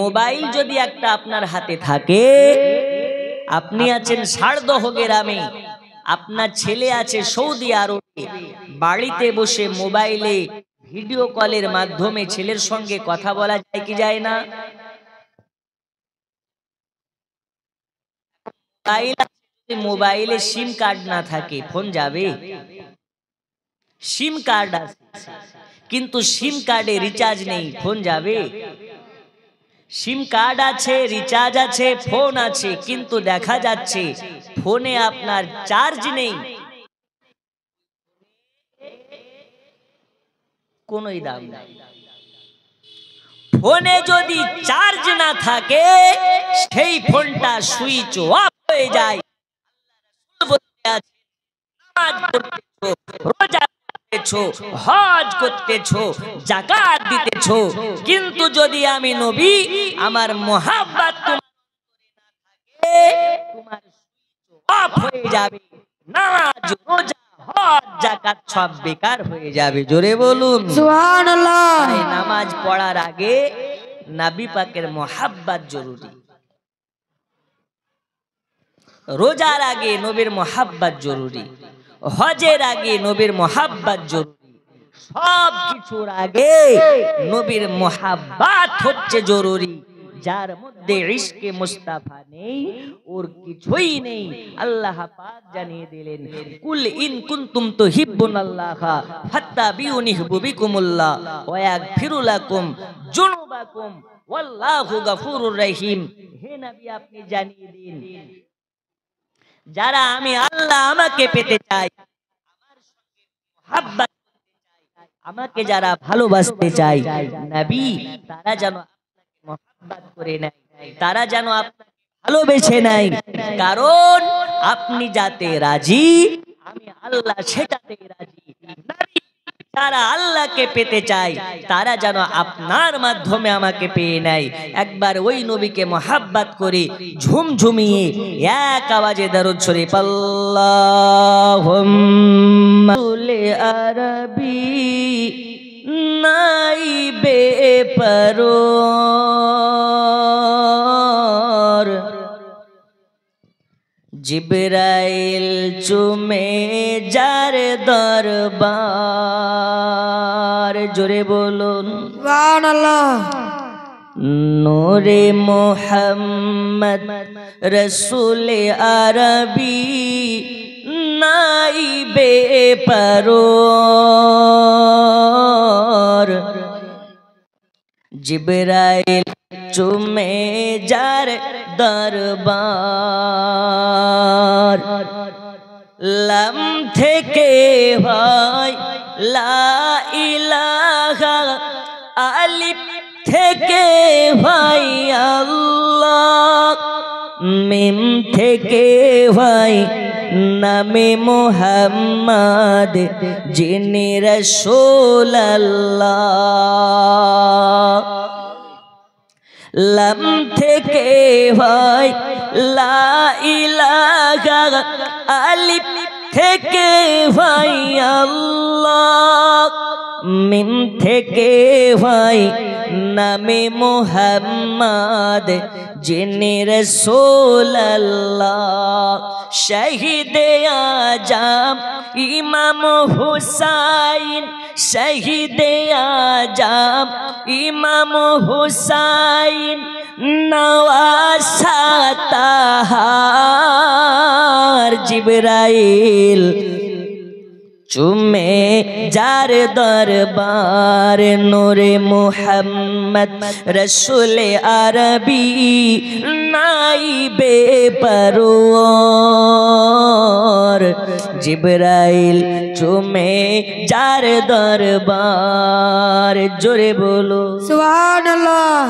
Mobile যদি একটা আপনার হাতে থাকে, আপনি আছেন সারদহ গ্রামে, আপনার ছেলে আছে সৌদি আরবে, বাড়িতে বসে মোবাইলে ভিডিও কলের মাধ্যমে ছেলের সঙ্গে কথা বলা যায় কি যায় না? মোবাইলে সিম কার্ড না থাকে ফোন যাবে? সিম কার্ড আছে কিন্তু সিম কার্ডে রিচার্জ নেই, ফোন যাবে? সিম কার্ড আছে, রিচার্জ আছে, ফোন আছে, কিন্তু দেখা যাচ্ছে ফোনে আপনার চার্জ নেই, কোনোই দাম নাই। ফোনে যদি চার্জ না থাকে সেই ফোনটা সুইচ অফ হয়ে যায়। রোজা করতেছো, হজ করতেছো, যাকাত দিতেছো, কিন্তু যদি আমি নবী আমার মোহাব্বত তোমার অফ হয়ে যাবে, নামাজ রোজা হজ যাকাত সব বেকার হয়ে যাবে। জোরে বলুন সুবহানাল্লাহ। নামাজ পড়ার আগে নবী পাকের মোহাব্বত জরুরি, রোজার আগে নবীর মোহাব্বত জরুরি, হজের আগে নবীর মোহাব্বত জরুরি, সব কিছুর আগে নবীর মোহাব্বত হচ্ছে জরুরি। যার মধ্যে ইশকে মুস্তাফা নেই ওর কিছুই নেই। আল্লাহ পাক জানিয়ে দিলেন, কুল ইন কুনতুম তুহিব্বুনাল্লাহ ফাত্তাবিউনি ইউহিব্বুকুমুল্লাহ ওয়া ইয়াগফিরু লাকুম যুনুবাকুম ওয়াল্লাহু গফুরুর রহিম। হে নবী আপনি জানিয়ে দিন, যারা আমি আল্লাহ আমাকে পেতে চাই, আমার সঙ্গে মোহাব্বত আমাকে যারা ভালোবাসতে চাই নবী, তারা যেন আপনাকে মোহাব্বত করে নেয়, তারা যেন আপনাকে ভালোবেসে নেয়। কারণ আপনি যাতে রাজি আমি আল্লাহ সেটাতেই রাজি। নবী যারা আল্লাহকে পেতে চায় তারা যেন আপনার মাধ্যমে আমাকে পেয়ে নেয়। একবার ওই নবীকে মোহাব্বত করে ঝুমঝুমিয়ে এক আওয়াজে দরুদ শরীফ আল্লাহুম্মা আরবি নাইবে পরোর জিবরাইল চুমে যার দরবার। জোরে বলুন সুবহানাল্লাহ। নূরে মুহাম্মদ রসুল আরবি নাইবে পরোর জিবরাইল চুমে যার দরবার। লাম থেকে হয় লা ইলাহা, আলিফ থেকে হয় আল্লাহ, মিম থেকে হয় নামে মুহাম্মদ যিনি রাসূল আল্লাহ। লাম থেকে হয় লা ইলাহা, আলিফ থেকে হয় আল্লাহ, মিম থেকে হয় নামে মুহাম্মদ যিনি রাসূল আল্লাহ। শহীদে আজম ইমাম হুসাইন, শহীদে আজম ইমাম হুসাইন নওয়াসা তাহার জিবরাইল চুমে যার দরবার। নূরে মুহাম্মদ রসুল আরবি নাইবে পরোর জিবরাইল চুমে যার দরবার। জোরে বলো সুবহানাল্লাহ।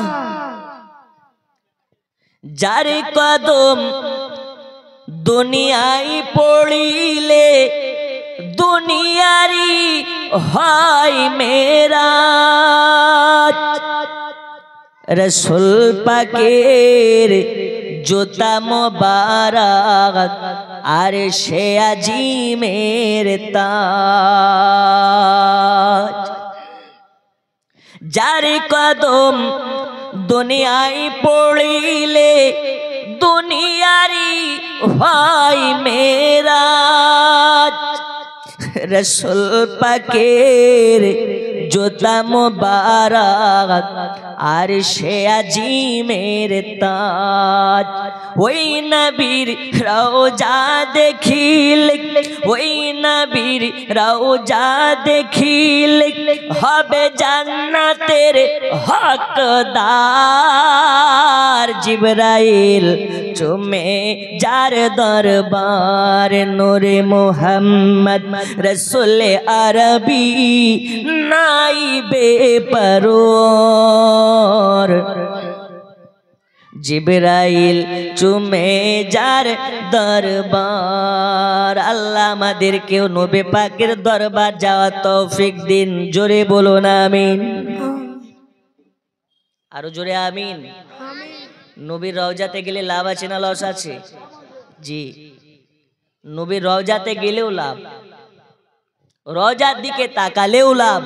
যার কদম দুনিয়ায় পড়িলে দুনিয়ারি হয় মেরাজ। রসুল পাকের জুতা মোবারক আর সে আজিমের তাজ। যার কদম দুনিয়ায় পড়িলে দুনিয়ারি ভাই মেরাজ রসুল পাকের জোতা মুবারক আর সে আজিমের তাজ ওই নবীর রওজা দেখিলে ওই নবীর রওজা দেখিলে হবে জান্নাতের হকদার জিবরাইল চুমে যার দরবার নূরে মুহাম্মদ রসুল আরবি নাইবে পরোর জিবরাইল চুমে যার দরবার আল্লাহ আমাদেরকেও নবী পাকের দরবার যাওয়ার তৌফিক দিন জোরে বলুন আমিন আরো জোরে আমিন নবীর রওজাতে গেলে লাভ আছে না লস আছে জি নবীর রওজাতে গেলেও লাভ রওজার দিকে তাকালেও লাভ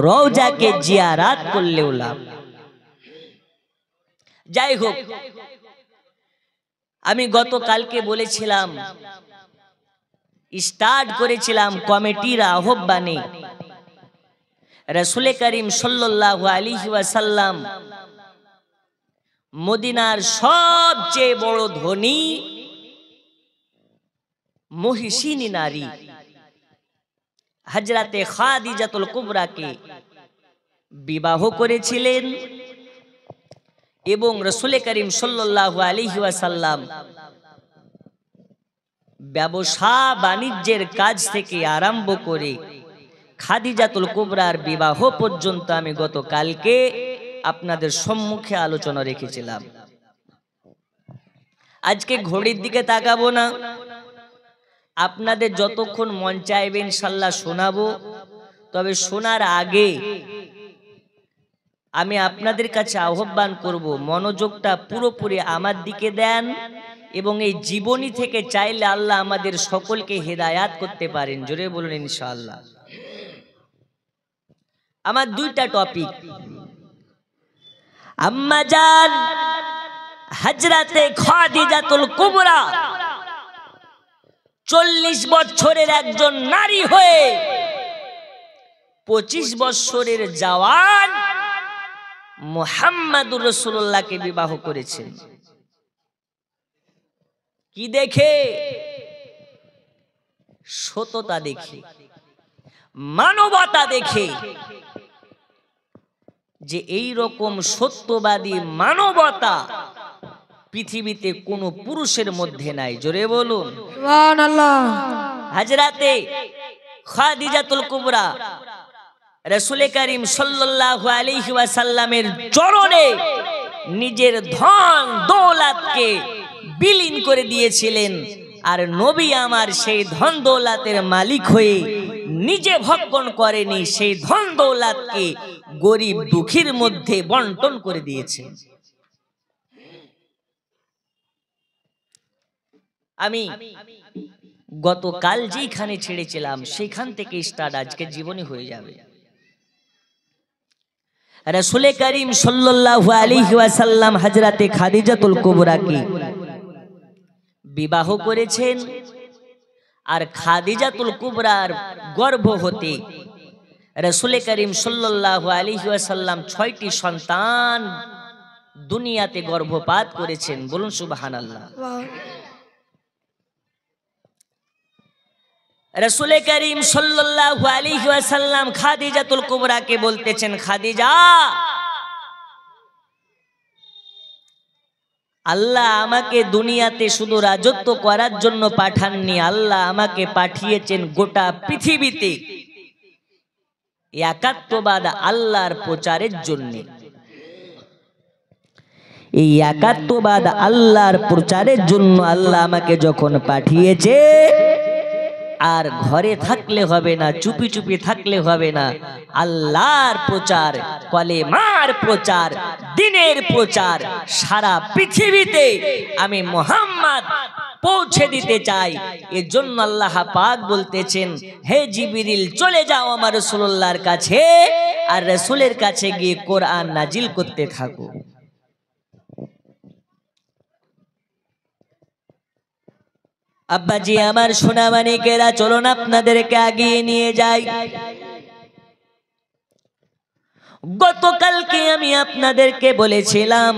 রওজাকে জিয়ারাত করলেও লাভ যাই হোক আমি গতকালকে বলেছিলাম স্টার্ট করেছিলাম কমিটির আহ্বানে রাসূল করিম সাল্লাল্লাহু আলাইহি ওয়াসাল্লাম মদিনার সবচেয়ে বড় ধনী মহিষিনী নারী হযরতে খাদিজাতুল কুবরাকে বিবাহ করেছিলেন এবং রাসূল করিম সাল্লাল্লাহু আলাইহি ওয়াসাল্লাম ব্যবসা বাণিজ্যের কাজ থেকে আরম্ভ করে খাদিজাতুল কুবরার বিবাহ পর্যন্ত আমি গতকালকে আপনাদের সম্মুখে আলোচনা রেখেছিলাম আজকে ঘড়ির দিকে তাকাবো না আপনাদের যতক্ষণ মন চাইবে ইনশাআল্লাহ শোনাবো তবে শোনার আগে আমি আপনাদের কাছে আহ্বান করব মনোযোগটা পুরোপুরি আমার দিকে দেন এবং এই জীবনী থেকে চাইলে আল্লাহ আমাদের সকলকে হেদায়াত করতে পারেন জোরে বলুন ইনশাআল্লাহ আমার দুইটা টপিক আম্মা জান হযরতে খাদিজাতুল কুবরা 40 বছরের একজন নারী হয়ে 25 বছরের জওয়ান মুহাম্মদুর রাসূলুল্লাহকে বিবাহ করেছেন কি দেখে সততা দেখে মানবতা দেখে যে এই রকম সত্যবাদী মানবতা পৃথিবীতে কোনো পুরুষের মধ্যে নাই জোরে বলুন সুবহানাল্লাহ হযরতে খাদিজাতুল কুবরা রাসূল করিম সাল্লাল্লাহু আলাইহি ওয়াসাল্লামের চরণে নিজের ধন দৌলতকে বিলীন করে দিয়েছিলেন আর নবী আমার সেই ধন দৌলতের মালিক হয়ে নিজে ভক্ষণ করেনি সেই ধন দৌলতকে গরিব দুঃখীর মধ্যে বন্টন করে দিয়েছেন আমি গতকাল যেখানে ছেড়েছিলাম সেখান থেকে স্টার্ট আজকে জীবনী হয়ে যাবে রাসূল করিম সাল্লাল্লাহু আলাইহি ওয়াসাল্লাম হযরতে খাদিজাতুল কুবরাকে বিবাহ করেছেন আর খাদিজাতুল কুবরার গর্ভ হতে রাসূল করিম সাল্লাল্লাহু আলাইহি ওয়াসাল্লাম 6টি সন্তান দুনিয়াতে গর্ভপাত করেছেন বলুন সুবহানাল্লাহ রাসূল করিম সাল্লাল্লাহু আলাইহি ওয়াসাল্লাম খাদিজাতুল কুবরাকে বলতেছেন খাদিজা আল্লাহ আমাকে দুনিয়াতে শুধু রাজত্ব করার জন্য পাঠাননি আল্লাহ আমাকে পাঠিয়েছেন গোটা পৃথিবীতে একাত্মবাদ আল্লাহর প্রচারের জন্য এই একাত্মবাদ আল্লাহর প্রচারের জন্য আল্লাহ আমাকে যখন পাঠিয়েছে আর ঘরে থাকলে হবে না চুপি চুপি থাকলে হবে না আল্লাহর প্রচার কলেমার প্রচার দ্বীনের প্রচার সারা পৃথিবীতে আমি মুহাম্মদ পৌঁছে দিতে চাই। এর জন্য আল্লাহ পাক বলতেছেন, হে জিবরিল চলে যাও আমার রাসূলুল্লাহর কাছে, আর রাসূলের কাছে গিয়ে কোরআন নাজিল করতে থাকো। আব্বাজি আমার সোনা মানিকেরা, চলুন আপনাদেরকে আগিয়ে নিয়ে যাই। গতকালকে আমি আপনাদেরকে বলেছিলাম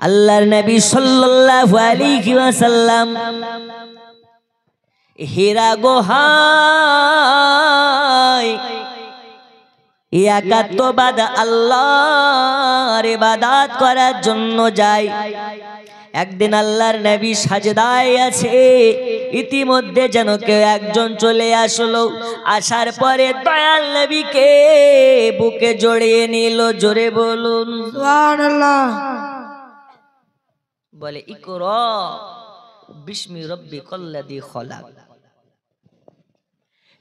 আল্লাহর নবী সাল্লাল্লাহু আলাইহি ওয়াসাল্লাম হীরা গুহায় একাত্মবাদ আল্লাহর ইবাদত করার জন্য যায়। একদিন আল্লাহর নবী সাজদায় আছে, ইতিমধ্যে যেন কেউ একজন চলে আসলো। আসার পরে দয়াল নবীকে বুকে জড়িয়ে নিল। জোরে বলুন সুবহানাল্লাহ। বলে ইকরা বিস্মি রাব্বিকাল্লাযী খলাক।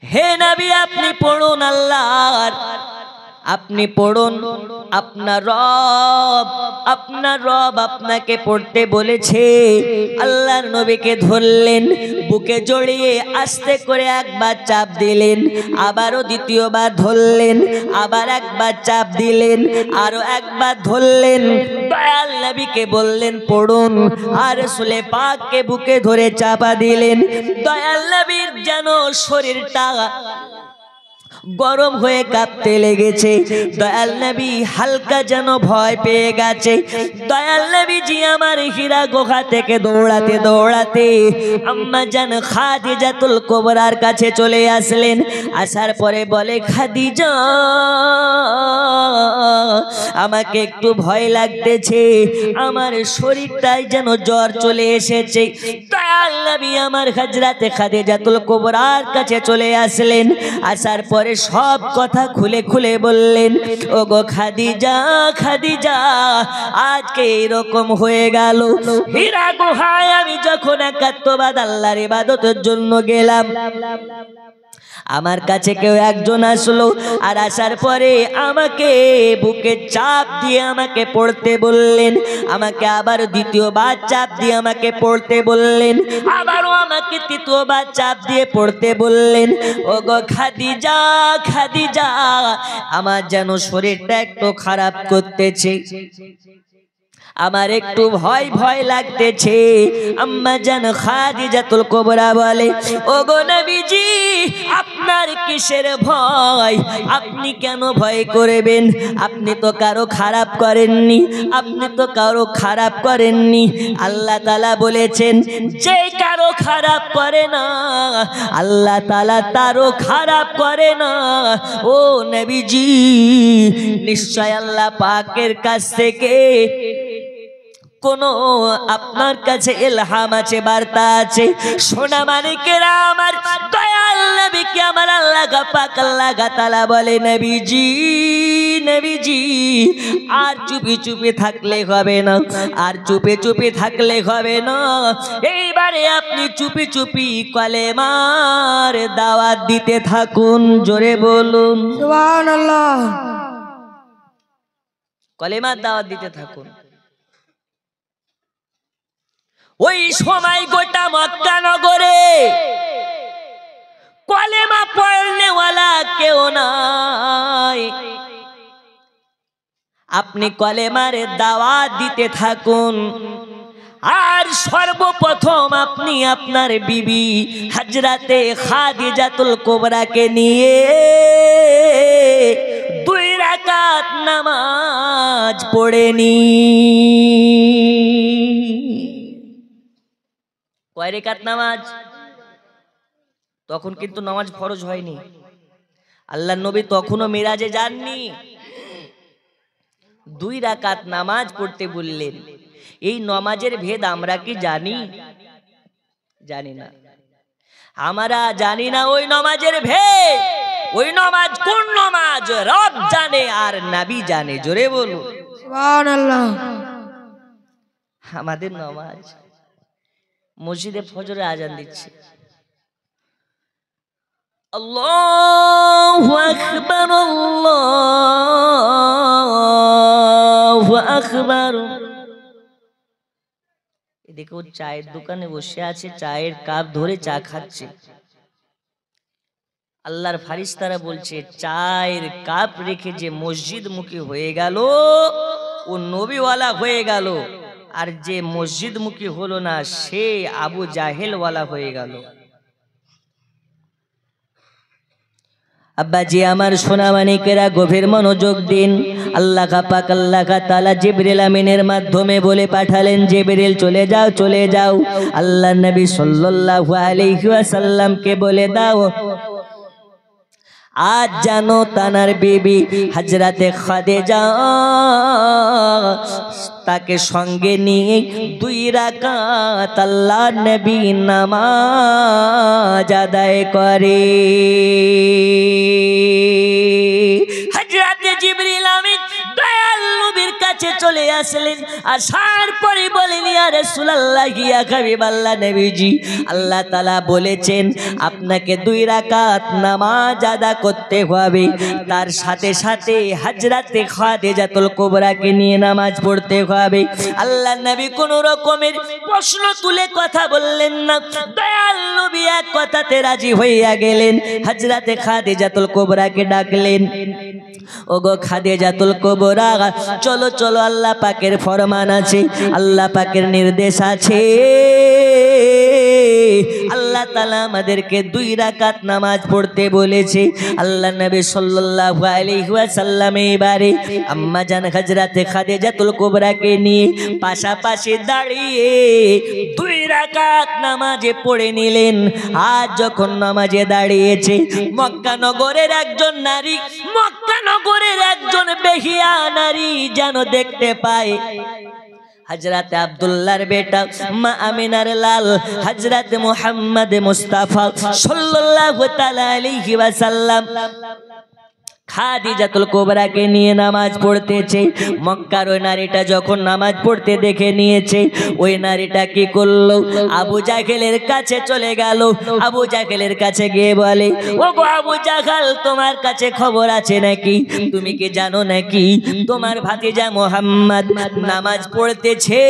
হে নবী আপনি পড়ুন আল্লাহর, আপনি পড়ুন, আপনার রব আপনাকে পড়তে বলেছে। আল্লাহর নবীকে ধরলেন, বুকে জড়িয়ে আস্তে করে একবার চাপ দিলেন, আবারও দ্বিতীয়বার ধরলেন, আবার একবার চাপ দিলেন, আরো একবার ধরলেন। দয়াল নবীকে বললেন পড়ুন, আর রাসূলে পাককে বুকে ধরে চাপা দিলেন। দয়াল নবীর যেন শরীরটা গরম হয়ে কাঁপতে লেগেছে। দয়াল নবী হালকা যেন ভয় পেয়ে গেছে। দয়াল নবীজি আমার হীরা গুহা থেকে দৌড়াতে দৌড়াতে আম্মা জান খাদিজাতুল কুবরার কাছে চলে আসলেন। আসার পরে বলে, খাদিজা আমাকে একটু ভয় লাগতেছে, আমার শরীরটায় যেন জ্বর চলে এসেছে। দয়াল নবী আমার হযরতে খাদিজাতুল কুবরার কাছে চলে আসলেন। আসার পরে সব কথা খুলে খুলে বললেন, ওগো খাদিজা, খাদিজা আজকে এরকম হয়ে গেল। হীরা গুহায় আমি যখন একাত্মবাদ আল্লাহর ইবাদতের জন্য গেলাম, আমার কাছে কেউ একজন আসলো, আর আসার পরে আমাকে বুকে চাপ দিয়ে আমাকে পড়তে বললেন। আমাকে আবার দ্বিতীয়বার চাপ দিয়ে আমাকে পড়তে বললেন, আবারও আমাকে তৃতীয়বার চাপ দিয়ে পড়তে বললেন। ওগো খাদিজা, খাদিজা আমার যেন শরীরটা একটু খারাপ করতেছে, আমার একটু ভয় ভয় লাগতেছে। আম্মা জান খাদিজাতুল কুবরা বলে, ওগো নবীজি আপনার কিসের ভয়? আপনি কেন ভয় করবেন? আপনি তো কারো খারাপ করেননি, আপনি তো কারো খারাপ করেননি। আল্লাহ তাআলা বলেছেন, যে কারো খারাপ করে না আল্লাহ তাআলা তারও খারাপ করে না। ও নবীজি নিশ্চয় আল্লাহ পাকের কাছ থেকে কোন আপনার কাছে ইলহাম আছে, বার্তা আছে। সোনা মানিকেরা আমার, দয়াল নবীকে আমার আল্লাহ পাক আল্লাহ তাআলা বলে, নবীজি, নবীজি আর চুপি চুপি থাকলে হবে না, আর চুপি চুপি থাকলে হবে না। এইবারে আপনি চুপি চুপি কলেমার দাওয়াত দিতে থাকুন। জোরে বলুন সুবহানাল্লাহ। কলেমার দাওয়াত দিতে থাকুন। ওই সময় গোটা মক্কা নগরে কলেমা পড়নেওয়ালা কেউ নাই। আপনি কলেমার দাওয়াত দিতে থাকুন। আর সর্বপ্রথম আপনি আপনার বিবি হযরতে খাদিজাতুল কুবরাকে নিয়ে 2 রাকাত নামাজ পড়ে কয় রাকাত নামাজ? তখন কিন্তু নামাজ ফরজ হয়নি, আল্লাহর নবী তখনও মিরাজে যাননি। 2 রাকাত নামাজ পড়তে বললেন। এই নামাজের ভেদ আমরা কি জানি? জানি না, আমরা জানি না ওই নামাজের ভেদ। ওই নামাজ কোন নামাজ রব জানে আর নবী জানে। জোরে বলুন সুবহানাল্লাহ। আমাদের নামাজ মসজিদে ফজরে আজান দিচ্ছে, আল্লাহু আকবার, আল্লাহু আকবার। এদিকে ও চায়ের দোকানে বসে আছে, চায়ের কাপ ধরে চা খাচ্ছে। আল্লাহর ফারিস্তারা বলছে চায়ের কাপ রেখে যে মসজিদ মুখী হয়ে গেল ও নবীওয়ালা হয়ে গেল, আর যে মসজিদ মুখী হলো না সে আবু জাহেলওয়ালা হয়ে গেল। আব্বাজি আমার সোনা মানিকেরা গভীর মনোযোগ দিন। আল্লাহ পাক আল্লাহ তাআলা জিবরিল আমিনের মাধ্যমে বলে পাঠালেন, জিবরিল চলে যাও চলে যাও, আল্লাহ নবী সাল্লাল্লাহু আলাইহি ওয়াসাল্লামকে বলে দাও আজ জানো তানার বিবি হযরতে খাদিজা তাকে সঙ্গে নিয়ে 2 রাকাত আল্লাহ নবী নামাজ আদায় করে। হযরতে জিবরিল আমিন দয়াল নবীর কাছে চলে আসলেন, আসার পরে বলেন ইয়া রাসূলুল্লাহ ইয়া হাবিবাল্লাহ নবীজি, আল্লাহ তাআলা বলেছেন আপনাকে 2 রাকাত নামাজ আদা করতে হবে, তার সাথে সাথে হযরতে খাদিজাতুল কুবরাকে নিয়ে নামাজ পড়তে হবে। আল্লাহ নবী কোন রকমের প্রশ্ন তুলে কথা বললেন না, দয়াল নবী এক কথাতে রাজি হইয়া গেলেন। হযরতে খাদিজাতুল কুবরাকে ডাকলেন, ওগো খাদিজাতুল কুবরা চলো চলো, আল্লাহ পাকের ফরমান আছে, আল্লাহ পাকের নির্দেশ আছে, আল্লাহ তাআলা আমাদেরকে 2 রাকাত নামাজ পড়তে বলেছে। আল্লাহ নবী সাল্লাল্লাহু আলাইহি ওয়াসাল্লাম এবারে আম্মা জান হযরতে খাদিজাতুল কুবরাকে নিয়ে পাশাপাশি দাঁড়িয়ে 2 রাকাত নামাজে পড়ে নিলেন। আজ যখন নামাজে দাঁড়িয়েছে, মক্কা নগরের একজন নারী, মক্কা নগরের একজন বেহিয়া নারী যেন দেখতে পায় হযরতে আব্দুল্লাহর বেটা মা আমিনার লাল হযরতে মুহাম্মদ মুস্তাফা সাল্লাল্লাহু তাআলা আলাইহি ওয়াসাল্লাম খাদিজাতুল কুবরাকে নিয়ে নামাজ পড়তেছে। মক্কার ওই নারীটা যখন নামাজ পড়তে দেখে নিয়েছে, ওই নারীটা কি করলো, আবু জাহেলের কাছে চলে গেল। আবু জাহেলের কাছে গিয়ে বলে, ওগো আবু জাহেল তোমার কাছে খবর আছে নাকি, তুমি কি জানো নাকি তোমার ভাতিজা মুহাম্মদ নামাজ পড়তেছে?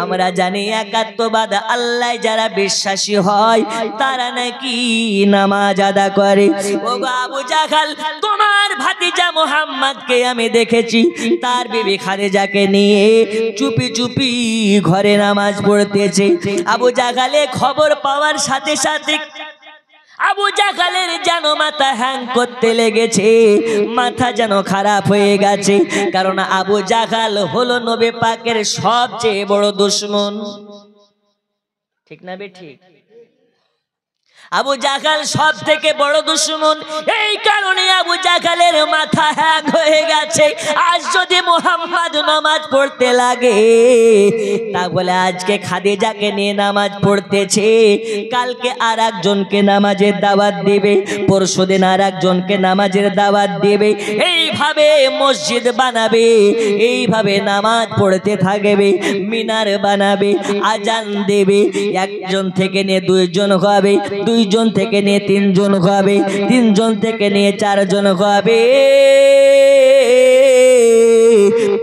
আমরা জানি একাত্মবাদ আল্লাহ যারা বিশ্বাসী হয় তারা নাকি নামাজ আদা করে। ওগো আবু জাহেল তোমার ভাতিজা মুহাম্মদকে আমি দেখেছি তার বিবি খাদিজাকে নিয়ে চুপি চুপি ঘরে নামাজ পড়তেছে। আবু জাহেলে খবর পাওয়ার সাথে সাথে আবু জাহেলের যেন মাথা হ্যাং করতে লেগেছে, মাথা যেন খারাপ হয়ে গেছে, কারণ আবু জাহেল হলো নবী পাকের সবচেয়ে বড় দুশমন। ঠিক না বে ঠিক? আবু জাহেল সব থেকে বড় দুশমন, এই কারণে আবু জাহেলের মাথা হ্যাং হয়ে গেছে। আজ যদি মুহাম্মদ নামাজ পড়তে লাগে, তাহলে আজকে খাদিজাকে নিয়ে নামাজ পড়তেছে, কালকে আর একজনকে নামাজের দাওয়াত দিবে, পরশুদিন আর একজনকে নামাজের দাওয়াত দিবে, এইভাবে মসজিদ বানাবে, এইভাবে নামাজ পড়তে থাকবে, মিনার বানাবে, আজান দেবে, একজন থেকে নিয়ে 2 জন হবে, 2 জন থেকে নিয়ে 3 জন হবে, 3 জন থেকে নিয়ে 4 জন হবে।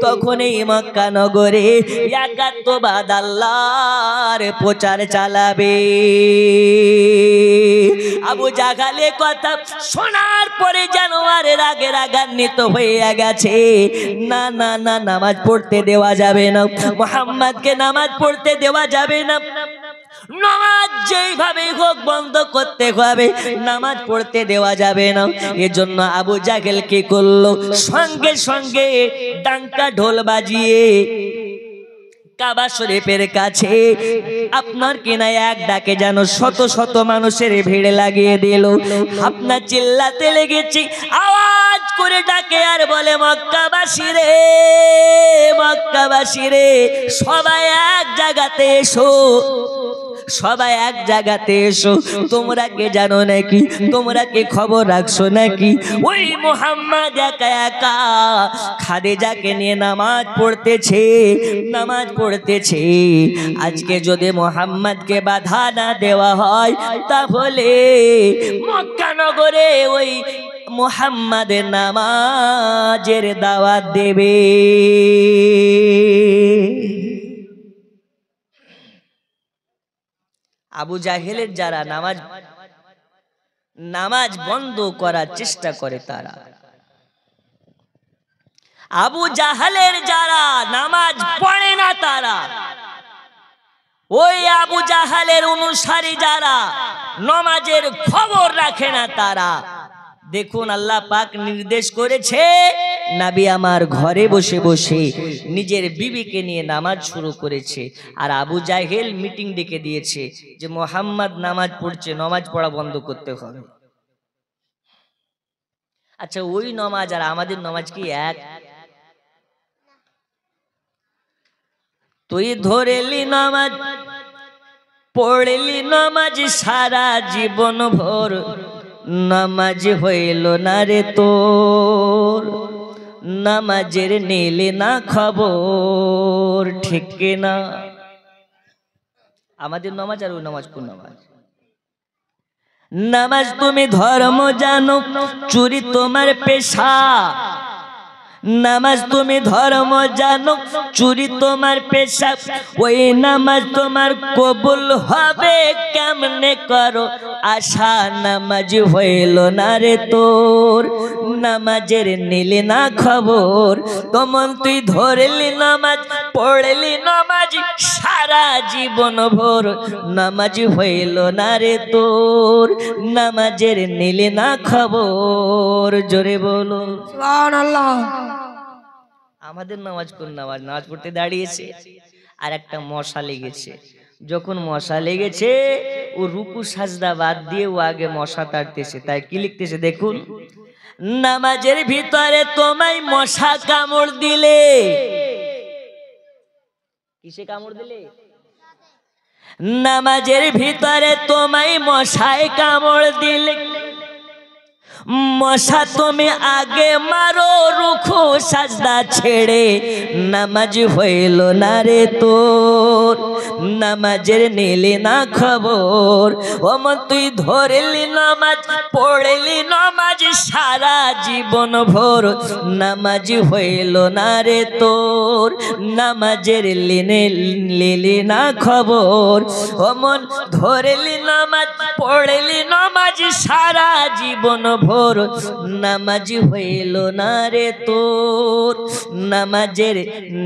তখন এই মক্কা নগরে একাত্মবাদ আল্লাহর প্রচার চালাবে। আবু জাহেলের কথা শোনার পরে জানোয়ারের আগে রাগান্বিত হয়ে গেছে। না না না, নামাজ পড়তে দেওয়া যাবে না, মুহাম্মদকে নামাজ পড়তে দেওয়া যাবে না, নামাজ যেইভাবে হোক বন্ধ করতে হবে, নামাজ পড়তে দেওয়া যাবে না। এজন্য আবু জাহেল কি করলো, সঙ্গে সঙ্গে ডাঙ্কা ঢোল বাজিয়ে কাবা শরীফের কাছে আপনার কিনা এক ডাকে যেন শত শত মানুষের ভিড় লাগিয়ে দিল। আপনার চিল্লাতে লেগেছে, আওয়াজ করে ডাকে আর বলে, মক্কাবাসী রে, মক্কাবাসী রে, সবাই এক জায়গাতে এসো, সবাই এক জায়গাতে এসো। তোমরা কে জানো নাকি, তোমরা কি খবর রাখছো নাকি, ওই মুহাম্মদ একা একা খাদিজাকে নিয়ে নামাজ পড়তেছে, নামাজ পড়তেছে। আজকে যদি মুহাম্মদকে বাধা না দেওয়া হয়, তাহলে মক্কা নগরে ওই মুহাম্মদের নামাজের দাওয়াত দেবে। আবু জাহেলের যারা নামাজ বন্ধ করার চেষ্টা করে, তারা আবু জাহেলের যারা নামাজ পড়ে না, তারা ওই আবু জাহেলের অনুসারী যারা নামাজের খবর রাখে না, তারা দেখুন আল্লাহ পাক নির্দেশ করেছে, নবী আমার ঘরে বসে বসে নিজের বিবিকে নিয়ে নামাজ শুরু করেছে। আর আবু জাহেল মিটিং ডেকে দিয়েছে যে মুহাম্মদ নামাজ পড়ছে, নামাজ পড়া বন্ধ করতে হবে। আচ্ছা, ওই নামাজ আর আমাদের নামাজ কি এক? তুই ধরেলি নামাজ, পড়লি নামাজ সারা জীবন ভোর, নামাজ হইল না রে তোর, নামাজের নিলে না খবর, ঠিক না? আমাদের নামাজ আর ওই নামাজ কোন নামাজ? নামাজ তুমি ধর্ম জানো, চুরি তোমার পেশা। নামাজ তুমি ধর্ম জানো, চুরি তোমার পেশা। ওই নামাজ তোমার কবুল হবে কেমনে করো আশা, নামাজ হইল না রে তোর, নামাজের নিলে না খবর। তমন তুই ধরলি নামাজ, পড়লি নামাজ সারা জীবন ভোর, নামাজ হইল না রে তোর, নামাজের নিলে না খবর। জোরে বলো সুবহানাল্লাহ। আমাদের নামাজ কোন নামাজ? নামাজ পড়তে দাঁড়িয়েছে আর একটা মশা লেগেছে। যখন মশা লেগেছে ও রুকু সাজদা বাদ দিয়ে ও আগে মশা তাড়তেছে। তাই কি লিখতেছে দেখুন, নামাজের ভিতরে তোমায় মশা কামড় দিলে। কিসে কামড় দিলে? নামাজের ভিতরে তোমায় মশায় কামড় দিলে। মশা তুমি আগে মারো রুকু সাজদা ছেড়ে, নামাজ হইল না রে তোর, নামাজের নিলে না খবর। ওমন তুই ধরলি নামাজ, পড়লি নামাজ সারা জীবন ভোর, নামাজ হইল না রে তোর, নামাজের নিলে না খবর। ওমন ধরলি নামাজ, পড়লি নামাজ সারা জীবন ভোর, নামাজ হইল না রে তোর, নামাজের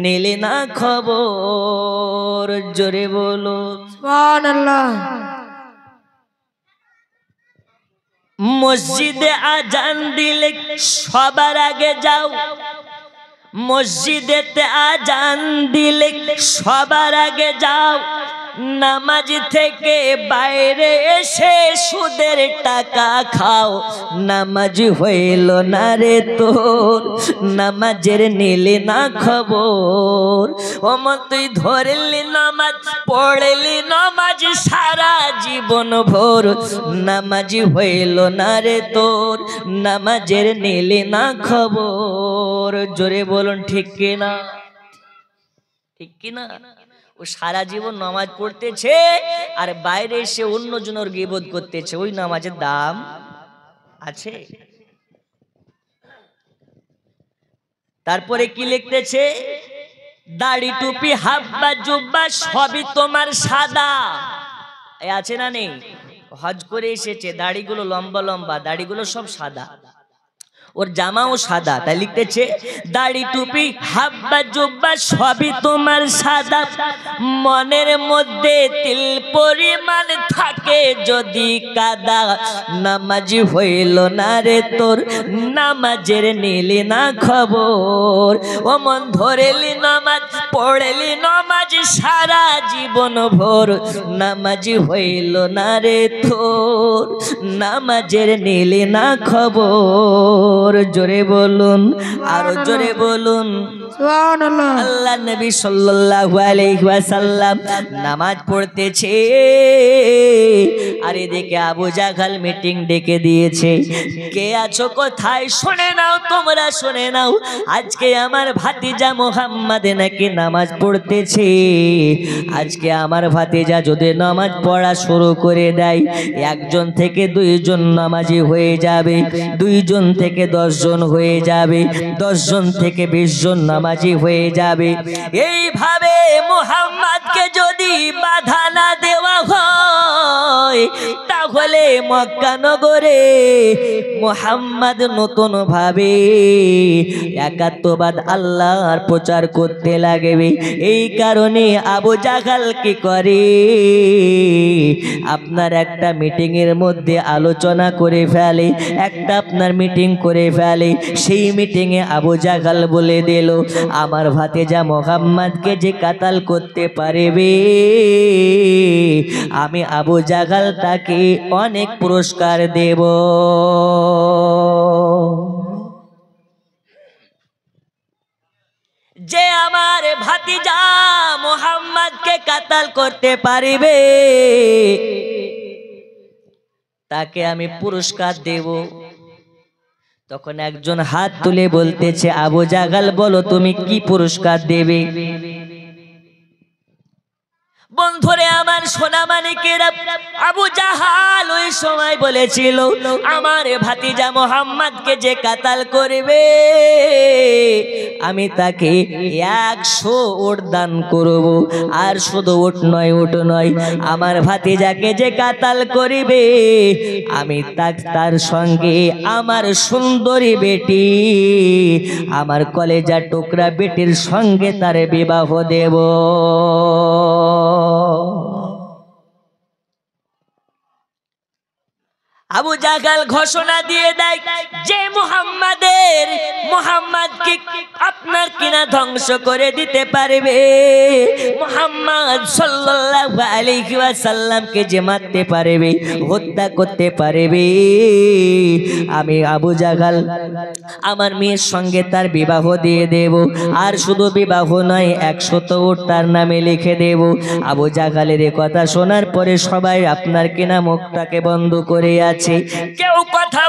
নিলে না খবর। জোরে বলো সুবহানাল্লাহ। মসজিদে আজান দিলে সবার আগে যাও, মসজিদেতে আজান দিলে সবার আগে যাও। নামাজ থেকে বাইরে এসে সুদের টাকা খাও, নামাজ হইল না রে তোর, নামাজের নিলে না খবর। ওমন তুই ধরলি নামাজ, পড়লি নামাজ সারা জীবন ভোর, নামাজ হইল না রে তোর, নামাজের নিলে না খবর। জোরে বলুন ঠিক কিনা? ঠিক কিনা? ও সারা জীবন নামাজ পড়তেছে আর বাইরে এসে অন্যজনের গীবত করতেছে, ওই নামাজের দাম আছে? তারপরে কি লিখতেছে, দাড়ি টুপি হাব্বা জুব্বা সবই তোমার সাদা। আছে না নেই? হজ করে এসেছে, দাড়িগুলো লম্বা লম্বা, দাড়িগুলো সব সাদা, ওর জামাও সাদা। তাই লিখতেছে, দাড়ি টুপি হাব্বা জুব্বা সবই তোমার সাদা, মনের মধ্যে তিল পরিমাণ থাকে যদি কাদা, নামাজ হইল না রে তোর, নামাজের নিলি না খবর। ও মন ধরেলি নামাজ, পড়লি নামাজ সারা জীবন ভোর, নামাজ হইল না রে তোর, নামাজের নিলি না খবর। জোরে বলুন, আরো জোরে বলুন সুবহানাল্লাহ। আল্লাহ নবী সাল্লাল্লাহু আলাইহি ওয়াসাল্লাম নামাজ পড়তেছে আর এদিকে আবু জাহল মিটিং ডেকে দিয়েছে। কে আছো কোথায়? শুনে নাও, তোমরা শুনে নাও, আজকে আমার ভাতিজা মুহাম্মদ নাকি নামাজ পড়তেছে। আজকে আমার ভাতিজা যদি নামাজ পড়া শুরু করে দেয়, একজন থেকে দুইজন নামাজি হয়ে যাবে, দুইজন থেকে 10 জন হয়ে যাবে, 10 জন থেকে 20 জন নামাজি হয়ে যাবে। এইভাবে মুহাম্মদকে যদি বাধা না দেওয়া হয় তাহলে মক্কা নগরে মুহাম্মদ নতুন ভাবে একাত্মবাদ আল্লাহর প্রচার করতে লাগবে। এই কারণে আবু জাহাল কি করে, আপনার একটা মিটিং এর মধ্যে আলোচনা করে ফেলে, একটা আপনার মিটিং করে ফেলে। সেই মিটিং এ আবু জাহাল বলে দিল, আমার ভাতিজা মুহাম্মদকে যে কাতাল করতে পারবে আমি আবু জাহাল তাকে অনেক পুরস্কার দেব। যে আমার ভাতিজা মুহাম্মদকে কাতাল করতে পারবে তাকে আমি পুরস্কার দেব। তখন একজন হাত তুলে বলতেছে, আবু জাহাল বলো তুমি কি পুরস্কার দেবে? বন্ধুরে আমার সোনা মানিকেরা, আবু জাহাল ওই সময় বলেছিল, আমার ভাতিজা মুহাম্মদকে যে কাতাল করবে আমি তাকে 100 উট দান করব। আর শুধু উট নয়, আমার ভাতিজাকে যে কাতাল করিবে আমি তার সঙ্গে আমার সুন্দরী বেটি, আমার কলেজার টুকরা বেটির সঙ্গে তার বিবাহ দেব। আবু জাহাল ঘোষণা দিয়ে দেয় যে মুহাম্মদকে আপনার কিনা ধ্বংস করে দিতে পারবে, মুহাম্মদ সাল্লাল্লাহু আলাইহি ওয়াসাল্লামকে যে মারতে পারবে, হত্যা করতে পারবে, আমি আবু জাহাল আমার মেয়ের সঙ্গে তার বিবাহ দিয়ে দেব। আর শুধু বিবাহ নয়, 100 উট তার নামে লিখে দেব। আবু জাহালের কথা শোনার পরে সবাই আপনার কিনা মুখটাকে বন্ধ করে আছে, কেউ কথা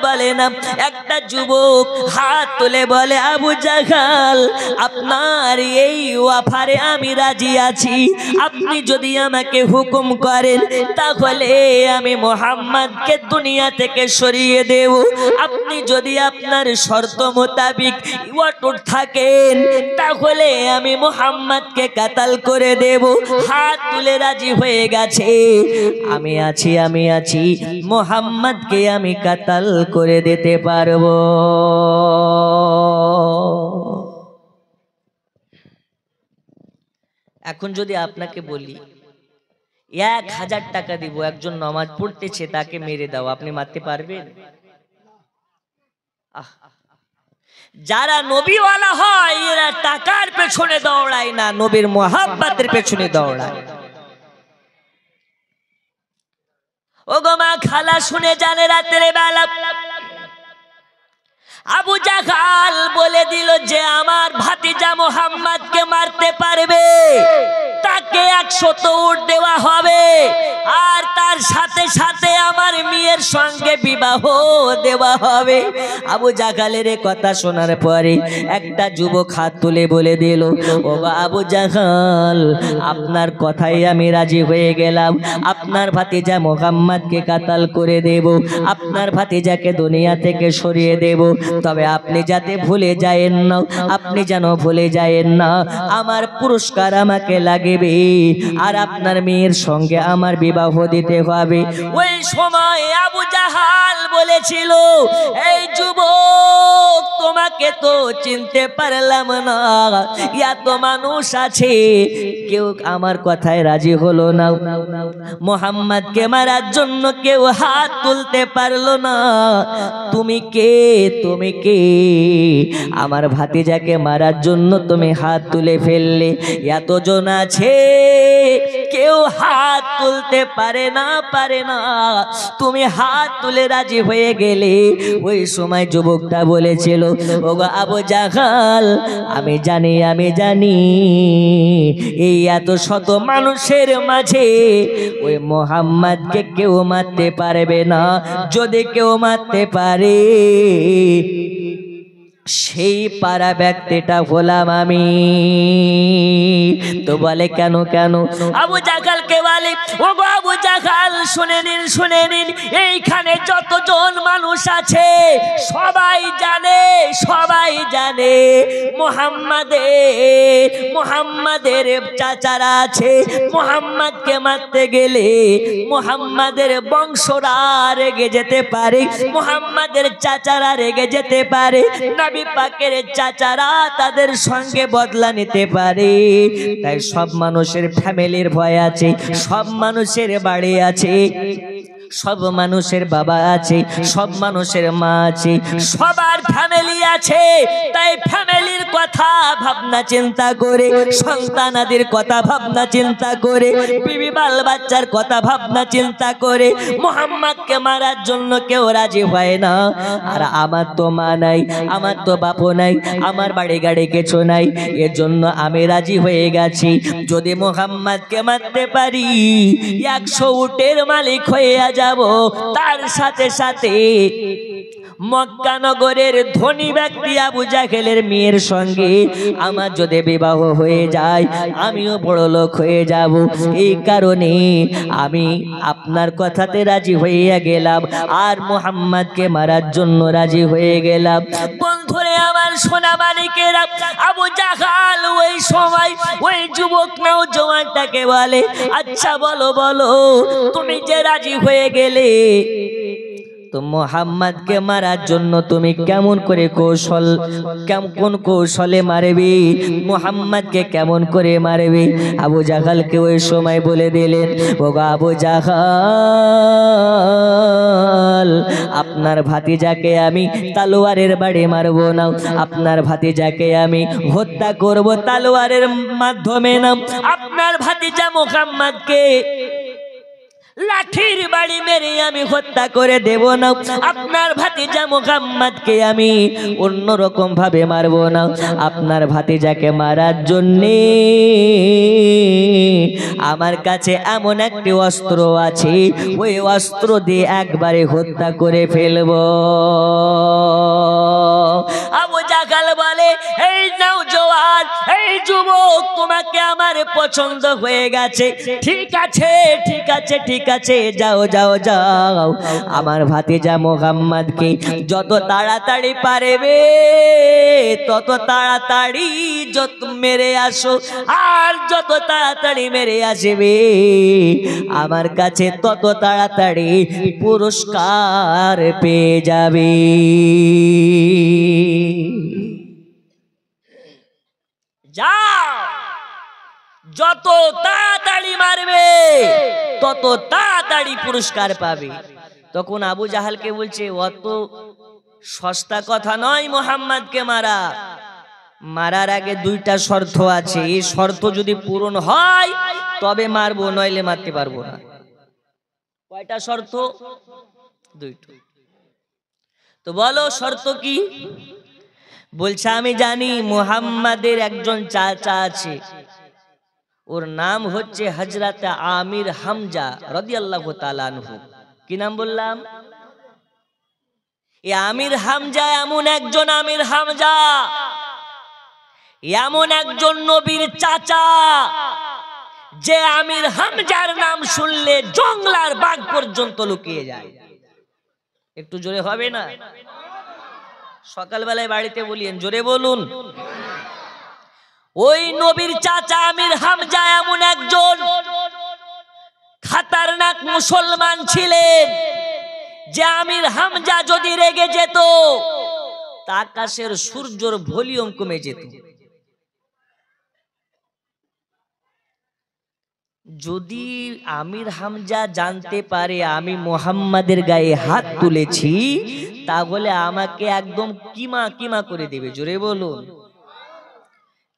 বলে না। একটা যুবক হাত তুলে বলে, আবু জাহাল আপনার এই অফারে আমি রাজি আছি। আপনি যদি আমাকে হুকুম করেন তাহলে আমি মুহাম্মদকে দুনিয়া থেকে সরিয়ে দেব। আপনি যদি আপনার শর্ত মোতাবিক অটুট থাকেন তাহলে আমি মুহাম্মদকে কাতাল করে দেব। হাত তুলে রাজি হয়ে গেছে, আমি আছি মুহাম্মদকে আমি কাতাল করে দিতে পারবো। এখন যদি আপনাকে বলি 1000 টাকা দিব, একজন নামাজ পড়তেছে তাকে মেরে দাও, আপনি মারতে পারবেন? যারা নবীওয়ালা হয় এরা টাকার পেছনে দৌড়ায় না, নবীর মুহাব্বতের পেছনে দৌড়ায়। ও গো মা খালা শুনে জানে, রাতের বেলা আবু জাহাল বলে দিল যে আমার ভাতিজা মুহাম্মদকে মারতে পারবে তাকে 100 উট দেওয়া হবে, আর তার সাথে সাথে আমার মেয়ের সঙ্গে বিবাহ দেওয়া হবে। আবু জাহালের কথা শোনার পরে একটা যুবক হাত তুলে বলে দিল, ও আবু জাহাল আপনার কথাই আমি রাজি হয়ে গেলাম, আপনার ভাতিজা মুহাম্মদকে কাতাল করে দেব, আপনার ভাতিজাকে দুনিয়া থেকে সরিয়ে দেব। তবে আপনি যাতে ভুলে যায়েন না, আপনি যেন ভুলে যায়েন না আমার পুরস্কার আমাকে লাগবে, আর আপনার মেয়ের সঙ্গে আমার বিবাহ দিতে হবে। ওই সময় আবু জাহাল বলেছিল, এই যুবক তোমাকে তো চিনতে পারলাম না, এত মানুষ আছে কেউ আমার কথায় রাজি হলো না, মুহাম্মদকে মারার জন্য কেউ হাত তুলতে পারলো না, তুমি কে আমার ভাতিজাকে মারার জন্য তুমি হাত তুলে ফেললে? এতজন আছে কেউ হাত তুলতে পারে না, তুমি হাত তুলে রাজি হয়ে গেলে। ওই সময় যুবকটা বলেছিল, ওগো আবু জাহাল আমি জানি এই এত শত মানুষের মাঝে ওই মুহাম্মদকে কেউ মারতে পারবে না, যদি কেউ মারতে পারে সেই পাড়া ব্যক্তিটা হলাম আমি। তো বলে কেন কেন? আবু জাহালকে বলে, ও গো আবু জাহাল, শুনে নিন, এইখানে যতজন মানুষ আছে সবাই জানে মুহাম্মাদের চাচারা আছে, মুহাম্মাদকে মারতে গেলে মুহাম্মাদের বংশরা রেগে যেতে পারে, মুহাম্মাদের চাচারা রেগে যেতে পারে, নবী পাকের চাচারা তাদের সঙ্গে বদলা নিতে পারে। তাই সব মানুষের ফ্যামিলির ভয় আছে, সব মানুষের বাড়ি আছে, সব মানুষের বাবা আছে, সব মানুষের মা আছে, সবার ফ্যামিলি আছে। তাই ফ্যামিলির কথা ভাবনা চিন্তা করে, সন্তানাদের কথা ভাবনা চিন্তা করে, বিবি বাল বাচ্চার কথা ভাবনা চিন্তা করে মুহাম্মদকে মারার জন্য কেউ রাজি হয় না। আর আমার তো মা নাই, আমার তো বাপও নাই, আমার বাড়ি গাড়ি কিছু নাই, এর জন্য আমি রাজি হয়ে গেছি। যদি মুহাম্মদকে মারতে পারি 100 উটের মালিক হয়ে যাব। তার সাথে সাথে মক্কা নগরের ধনী ব্যক্তি আবু জাহেলের মেয়ের সঙ্গে আমার যদি বিবাহ হয়ে যায় আমিও বড় লোক হয়ে যাব। এই কারণে আমি আপনার কথাতে রাজি হয়ে গেলাম আর মুহাম্মদকে মারার জন্য রাজি হয়ে গেলাম। বন্ধুরে আমার সোনা মানিকেরা, আবু জাহাল ওই সময় ওই যুবক নওজওয়ানটাকে বলে, আচ্ছা বলো তুমি যে রাজি হয়ে গেলে, তো মুহাম্মদকে মারার জন্য তুমি কেমন করে কোন কৌশলে মারবে, মুহাম্মদকে কেমন করে মারবে? আবু জাহালকে ওই সময় বলে দিলেন, ও আবু জাহাল, আপনার ভাতিজাকে আমি তলোয়ারের বাড়ি মারবো না, আপনার ভাতিজাকে আমি হত্যা করব তলোয়ারের মাধ্যমে না, আপনার ভাতিজা মুহাম্মদকে লাঠির বাড়ি মেরে আমি হত্যা করে দেব না, আপনার ভাতিজা মুহাম্মদকে আমি অন্যরকম ভাবে মারব না। আপনার ভাতিজাকে মারার জন্যে আমার কাছে এমন একটি অস্ত্র আছে, ওই অস্ত্র দিয়ে একবারে হত্যা করে ফেলব। আবু জাহাল বলে, এই নওজওয়ান, এই যুবক, তোমাকে আমার পছন্দ হয়ে গেছে, ঠিক আছে, যাও, আমার ভাতিজা মুহাম্মদকে যত তাড়াতাড়ি পারবে তত তাড়াতাড়ি মেরে আসো, আর যত তাড়াতাড়ি মেরে আসবে আমার কাছে তত তাড়াতাড়ি পুরস্কার পেয়ে যাবে। যাও, যত তাড়াতাড়ি মারবে তত তাড়াতাড়ি পুরস্কার পাবে। তখন আবু জাহালকে বলছে, অত সস্তা কথা নয় মুহাম্মদকে মারার আগে 2টা শর্ত আছে, এই শর্ত যদি পূরণ হয় তবে মারবো, নইলে মারতে পারবো না। কয়টা শর্ত? 2টা। তো বলো শর্ত কি? বলছে, আমি জানি মুহাম্মাদের একজন চাচা আছে, ওর নাম হচ্ছে হযরত আমির হামজা রাদিয়াল্লাহু তাআলা আনহু। কি নাম বললাম? এই আমির হামজা এমন একজন নবীর চাচা, যে আমির হামজার নাম শুনলে জঙ্গলার বাঘ পর্যন্ত লুকিয়ে যায়। একটু জোরে হবে না? সকালবেলায় বাড়িতে বলিয়েন, জোরে বলুন। ওই নবীর চাচা আমির হামজা এমন একজন খতরনাক মুসলমান ছিলেন, যে আমির হামজা যদি রেগে যেত তা আকাশের সূর্যের ভলিউম কমে যেত। যদি আমির হামজা জানতে পারে আমি মুহাম্মাদের গায়ে হাত তুলেছি, তাহলে আমাকে একদম কিমা করে দেবে। জোরে বলুন।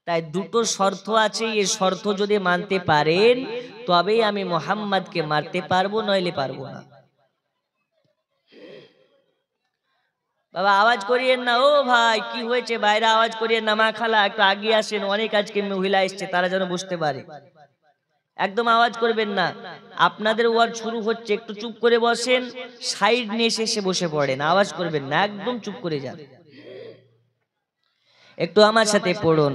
তাই 2টো শর্ত আছে, এই শর্ত যদি মানতে পারেন তবেই আমি মুহাম্মাদকে মারতে পারবো, নইলে পারবো না। বাবা আওয়াজ করিয়েন না, ও ভাই কি হয়েছে, বাইরে আওয়াজ করিয়েন না, মা খালা একটু আগে আসেন, অনেক আজকে মহিলা এসছে, তারা যেন বুঝতে পারে। একদম আওয়াজ করবেন না। আপনাদের ওয়াজ শুরু হচ্ছে, একটু চুপ করে বসেন, সাইড নিয়ে এসে বসে পড়েন, আওয়াজ করবেন না, একদম চুপ করে যান। একটু আমার সাথে পড়ুন।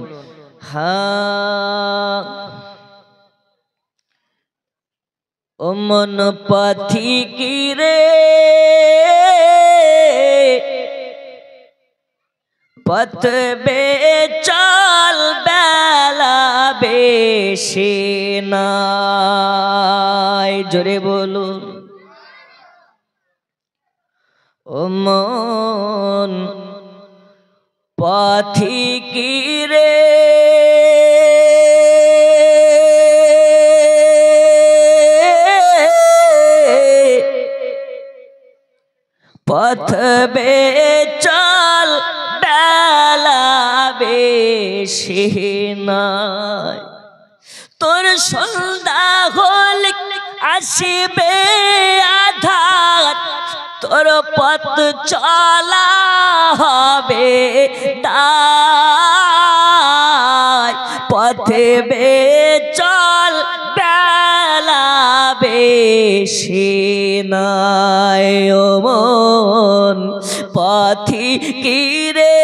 হ্যাঁ ও মন পথিকি রে পথ বে চল বেলা বেশি নাই, জোরে বলুন। ও মন পথিকি রে পথ বে চল বেলা বেশি নাই, তোর সন্ধ্যা হল আসিবে আধার, তোর পথ চলা হবে তাই, পথে বে চল বেলা বেশি নাই। ও মন পথিকি রে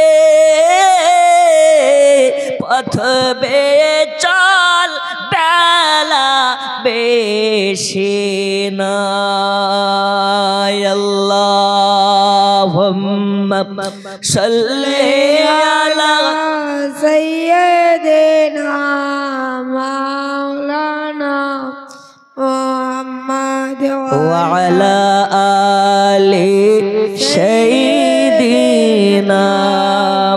পথ বে চল বেলা বেশি নাই। আল্লাহুম্মা সাল্লি আলা সাইয়্যিদিনা মাওলানা মুহাম্মদ ওয়া আলা আলি সাইয়্যিদিনা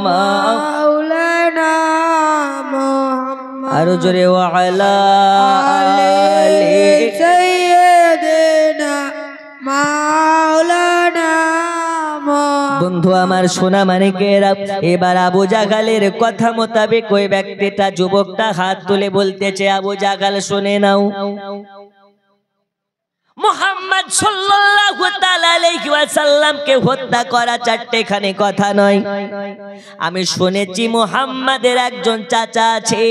মাওলানা মুহাম্মদ আরো জোরে ওয়া আলা আলি সাইয়্যিদিনা মাওলানা। বন্ধু আমার সোনা মানিকেরা, এবার আবু জাগালের কথা মোতাবেক ওই ব্যক্তিটা যুবকটা হাত তুলে বলতেছে, আবু জাগাল শুনে নাও, মুহাম্মদ সাল্লাল্লাহু তাআলা আলাইহি ওয়াসাল্লামকে হত্যা করা চারটেখানি কথা নয়। আমি শুনেছি মুহাম্মাদের একজন চাচা আছে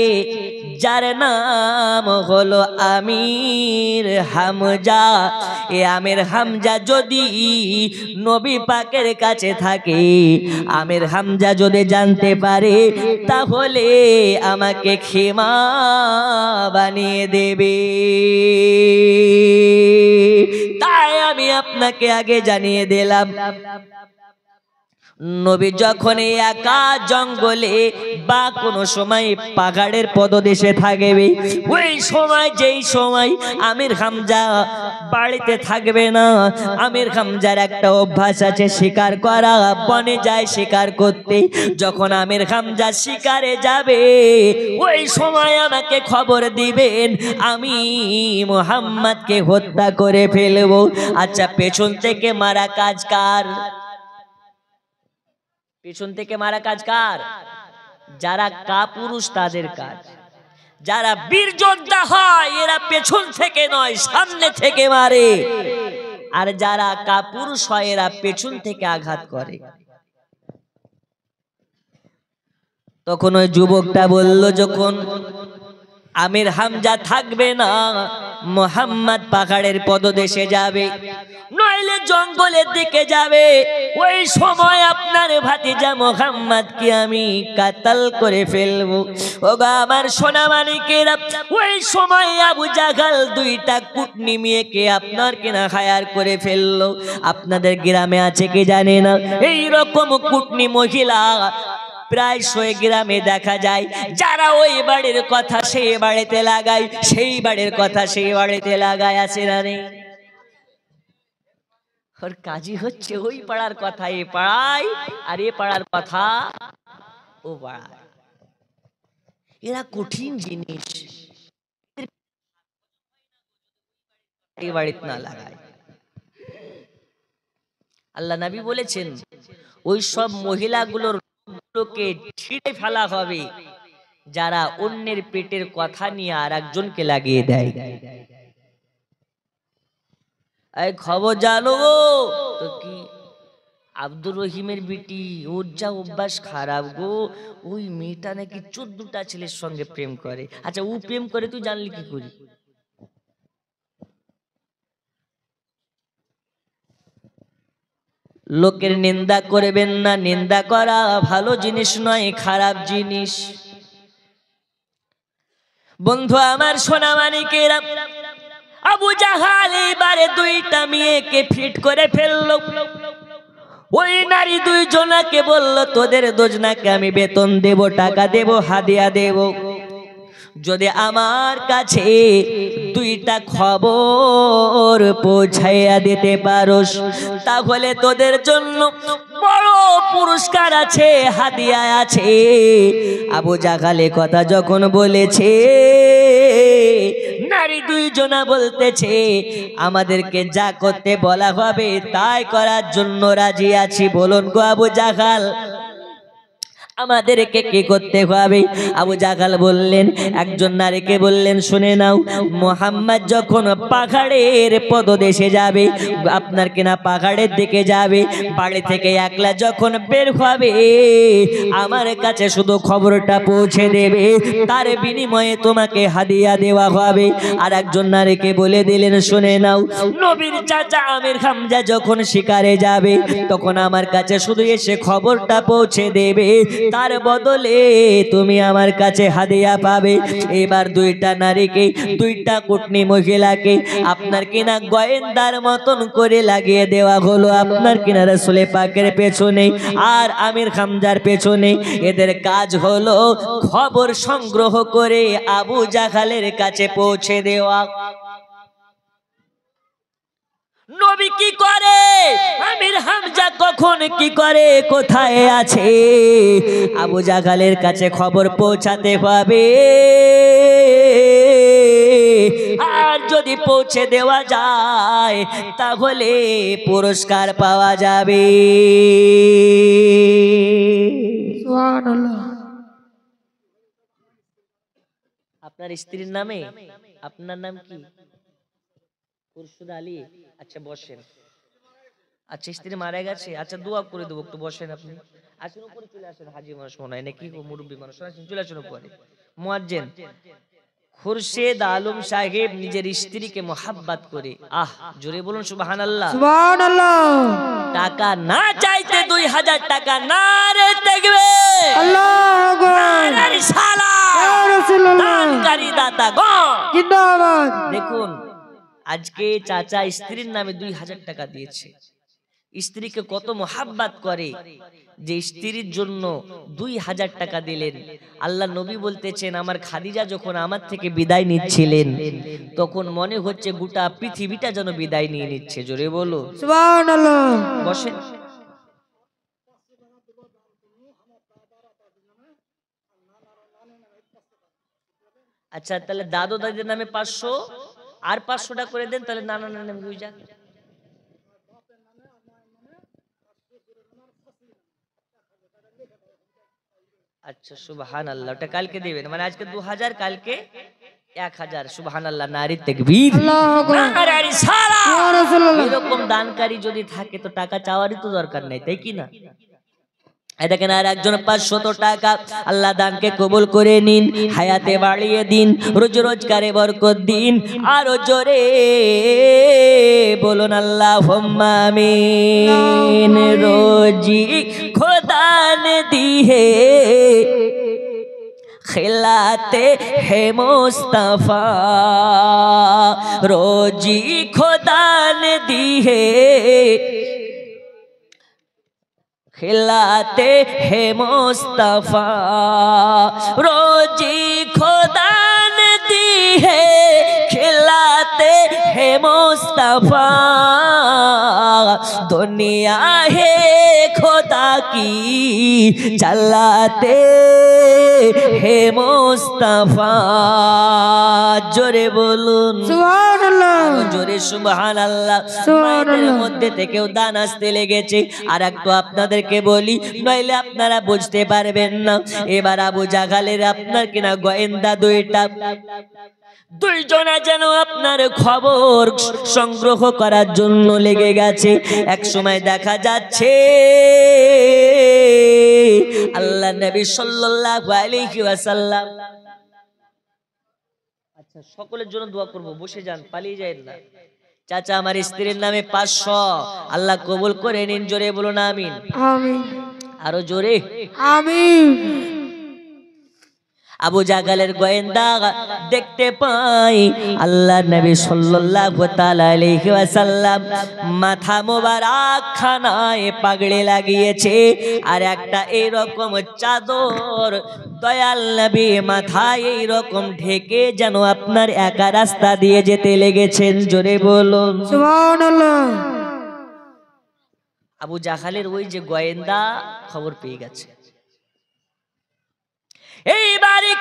যার নাম হলো আমির হামজা। এ আমির হামজা যদি নবী পাকের কাছে থাকে, আমির হামজা যদি জানতে পারে তাহলে আমাকে ক্ষমা বানিয়ে দেবে। তাই আমি আপনাকে আগে জানিয়ে দিলাম, নবী যখন একা জঙ্গলে বা কোনো সময় পাহাড়ের পদদেশে থাকবে, ওই সময় যেই সময় আমির হামজা বাড়িতে থাকবে না, আমির হামজার একটা অভ্যাস আছে শিকার করা, বনে যায় শিকার করতে। যখন আমির হামজা শিকারে যাবে ওই সময় আমাকে খবর দিবেন, আমি মুহাম্মদকে হত্যা করে ফেলবো। আচ্ছা, পেছন থেকে মারা কাজ কার? পেছন থেকে মারা কাজ কার? যারা কাপুরুষ তাদের কাজ। যারা বীর যোদ্ধা হয় এরা পেছন থেকে নয় সামনে থেকে মারে, আর যারা কাপুরুষ হয় এরা পেছন থেকে আঘাত করে। তখন ওই যুবকটা বলল, যখন আমির হামজা থাকবে না, মুহাম্মদ পাহাড়ের পদদেশে যাবে, নইলে জঙ্গলের দিকে যাবে, ওই সময় আপনার ভাতিজা মুহাম্মদকে আমি কাতাল করে ফেলবো। ওগো আমার সোনা মানিকেরা, ওই সময় আবু জাহাল দুইটা কুটনি মেয়েকে আপনার কিনা হায়ার করে ফেললো। আপনাদের গ্রামে আছে কি জানি না, এই রকম কুটনি মহিলা প্রায় 100 গ্রামে দেখা যায়। যারা ওই বাড়ির কথা সেই বাড়িতে লাগায়, সেই বাড়ির কথা সেই বাড়িতে লাগায়, আছে না নেই? ওর কাজই হচ্ছে ওই পাড়ার কথা এ পাড়ায়, আর এ পাড়ার কথা ও পাড়ায়। এরা কঠিন জিনিস, এই বাড়িতে না লাগায়। আল্লাহ নবী বলেছেন, ওই সব মহিলাগুলোর কে ছিঁড়ে ফেলা হবে যারা অন্যের পেটের কথা নিয়ে আর একজনকে লাগিয়ে দেয়। এই খবর জানো তো কি, আব্দুর রহিমের বিটি, ওর যা অভ্যাস খারাপ গো, ওই মেয়েটা নাকি 14টা ছেলের সঙ্গে প্রেম করে। আচ্ছা, ও প্রেম করে তুই জানলি কি করি? লোকের নিন্দা করবেন না, নিন্দা করা ভালো জিনিস নয়, খারাপ জিনিস। বন্ধু আমার সোনা মানিকেরা, আবু জাহাল এবারে দুইটা মেয়েকে ফিট করে ফেললো। ওই নারী দুইজনাকে বলল, তোদের দুজনাকে আমি বেতন দেব, টাকা দেব, হাদিয়া দেব, যদি আমার কাছে দুইটা খবর পৌঁছাইয়া দিতে পারোস, তাহলে তোদের জন্য বড় পুরস্কার আছে, হাদিয়া আছে। আবু জাহাল কথা যখন বলেছে, নারী দুইজনা বলতেছে, আমাদেরকে যা করতে বলা হবে তাই করার জন্য রাজি আছি। বলুন গো আবু জাহাল, আমাদেরকে কি করতে হবে? আবু জাহাল বললেন, একজন নারীকে বললেন, শুনে নাও, মুহাম্মদ যখন পাহাড়ের পদদেশে যাবে, আপনার কিনা পাহাড়ের দিকে যাবে, বাড়ি থেকে একলা যখন বের হবে, আমার কাছে শুধু খবরটা পৌঁছে দেবে, তার বিনিময়ে তোমাকে হাদিয়া দেওয়া হবে। আর একজন নারীকে বলে দিলেন, শুনে নাও, নবীর চাচা আমির হামজা যখন শিকারে যাবে, তখন আমার কাছে শুধু এসে খবরটা পৌঁছে দেবে, তার বদলে তুমি আমার কাছে হাদিয়া পাবে। এবার দুইটা নারীকে, দুইটা কুটনি মহিলাকে আপনার কিনা গোয়েন্দার মতন করে লাগিয়ে দেওয়া হলো, আপনার কিনা রাসূল পাকের পেছনে আর আমির হামজার পেছনে। এদের কাজ হলো খবর সংগ্রহ করে আবু জাহালের কাছে পৌঁছে দেওয়া। নবী কি করে, আমির হামজা কখন কি করে, কোথায় আছে, আবু জাহালের কাছে খবর পৌঁছাতে হবে। আর যদি পৌঁছে দেওয়া যায় তাহলে পুরস্কার পাওয়া যাবে। সুবহানাল্লাহ। আপনার স্ত্রীর নামে, আপনার নাম কি? খুরশুদ আলী। আচ্ছা বসেন। আচ্ছা স্ত্রী মারা গেছে, আচ্ছা দোয়া করে দেবো, একটু বসেন আপনি। আসেন উপরে চলে আসেন, হাজি মানুষ মনে হয় নাকি, মুরব্বী মানুষ, আসেন চলে আসেন উপরে। মুয়াজ্জিন খুরশেদ আলম সাহেব নিজের স্ত্রীকে মোহাব্বত করে, আহ জোরে বলুন সুবহানাল্লাহ। সুবহানাল্লাহ। টাকা না চাইতে 2000 টাকা না রে দেখবে, আল্লাহু আকবার। না রে শালা, ইয়া রাসূলুল্লাহ। দানকারী দাতা গো জিন্দাবাদ। দেখুন, আজকে চাচা স্ত্রীর নামে 2000 টাকা দিয়েছে। স্ত্রীকে কত মোহাব্বত করে যে স্ত্রীর জন্য 2000 টাকা দিলেন। আল্লাহ নবী বলতেছেন, আমার খাদিজা যখন আমার থেকে বিদায় নিচ্ছিলেন, তখন মনে হচ্ছে গোটা পৃথিবীটা যেন বিদায় নিয়ে নিচ্ছে। জোরে বলো সুবহানাল্লাহ। বসেন। আচ্ছা তাহলে দাদু দাদির নামে 500 আর 500 টাকা করে দেন, তাহলে নানা নানা নামে হয়ে যাক। আচ্ছা সুবহানাল্লাহ, ওটা কালকে দিবেন, মানে আজকে 2000, কালকে 1000। সুবহানাল্লাহ, নারী তাকবীর, আল্লাহু আকবার। নারী রিসালা। ইয়া রাসূলুল্লাহ। এরকম দানকারী যদি থাকে তো টাকা চাওয়ারই তো দরকার নাই, তাই কি না? এই দেখেন, আর একজন 500 টাকা, আল্লাহ দানকে কবুল করে নিন, হায়াতে বাড়িয়ে দিন, রোজ রোজগারে বরকত দিন। আর জোরে বলুন আল্লাহুম্মা আমিন। রোজি খোদা ने दी है, खिलाते हैं मुस्तफा, रोजी खुदा ने दी है, खिलाते हैं मुस्तफा, रोजी खुदा ने दी है, खिलाते हैं मुस्तफा, दुनिया है खुदा की चलाते हैं मुस्तफा। জোরে বলুন সুবহানাল্লাহ। জোরে সুবহানাল্লাহ। মায়েদের মধ্যে থেকেও দান আসতে লেগেছে। আর একটু আপনাদেরকে বলি, নইলে আপনারা বুঝতে পারবেন না। এবার আবু জাহালের আপনার কিনা গোয়েন্দা দুইজনা যেন আপনার খবর সংগ্রহ করার জন্য লেগে গেছে। এক সময় দেখা যাচ্ছে আল্লাহ নবী সাল্লাল্লাহু আলাইহি ওয়াসাল্লাম, আচ্ছা সকলের জন্য দোয়া করব, বসে যান, পালিয়ে যাবেন না। চাচা আমার স্ত্রীর নামে 500, আল্লাহ কবুল করে নিন, জোরে বলুন আমিন। আমিন আরো জোরে আমিন। আবু জাগালের গোয়েন্দা দেখতে পাই আল্লাহ নবী সাল্লাল্লাহু তাআলা আলাইহি ওয়াসাল্লাম মাথা মোবারক খানায় পাগড়ি লাগিয়েছে, আর একটা এইরকম চাদর দয়াল নবী মাথায় এইরকম ঢেকে যেন আপনার একা রাস্তা দিয়ে যেতে লেগেছেন, জোরে বলুন সুবহানাল্লাহ। আবু জাহালের ওই যে গোয়েন্দা খবর পেয়ে গেছে। এইবারে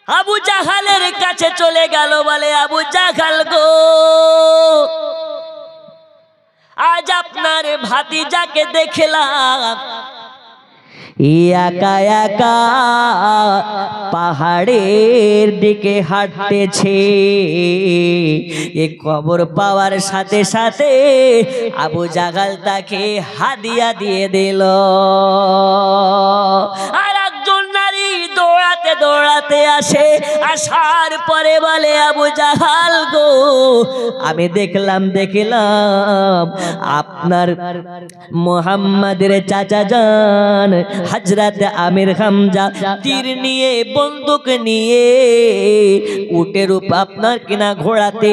আবু জাহালের কাছে চলে গেল, বলে আবু জাহাল গো, আজ আপনার ভাতিজাকে দেখলাম একা একা পাহাড়ের দিকে হাঁটতেছে। এ খবর পাওয়ার সাথে সাথে আবু জাহাল তাকে হাদিয়া দিয়ে দিল। আর একজন নারী দৌড়াতে দৌড়াতে আসে, আসার পরে বলে আবু জাহাল গো, আমি দেখলাম আপনার মুহাম্মাদের চাচা যান হযরত আমির হামজা তীর নিয়ে বন্দুক নিয়ে উটের উপর আপনার কিনা ঘোড়াতে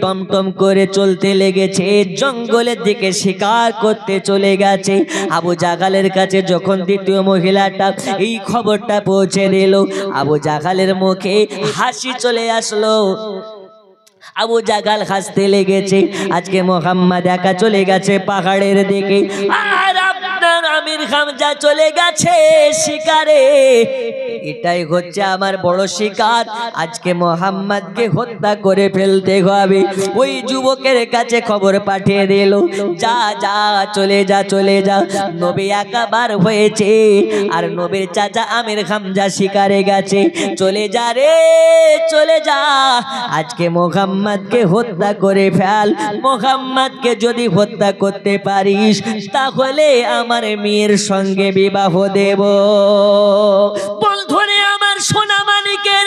টমটম করে চলতে লেগেছে, জঙ্গলের দিকে শিকার করতে চলে গেছে। আবু জাহালের কাছে যখন দ্বিতীয় মহিলাটা এই খবরটা পৌঁছে দিল, আবু জাহালের মুখে হাসি চলে আসলো। আবু জাহাল হাসতে লেগেছে, আজকে মুহাম্মদ একা চলে গেছে পাহাড়ের দিকে, আর আপনার আমির হামজা চলে গেছে শিকারে। এটাই হচ্ছে আমার বড় শিকার, আজকে মুহাম্মদকে হত্যা করে ফেলতে হবে। ওই যুবকের কাছে খবর পাঠিয়ে দিল, যা যা চলে যা চলে যা, নবী একাবার হয়েছে আর নবীর চাচা আমির হামজা শিকারে গেছে, চলে যা রে চলে যা, আজকে মুহাম্মদকে হত্যা করে ফেল। মুহাম্মদকে যদি হত্যা করতে পারিস তাহলে আমার মেয়ের সঙ্গে বিবাহ দেব। বন্ধুরে আমার সোনা মানিকের,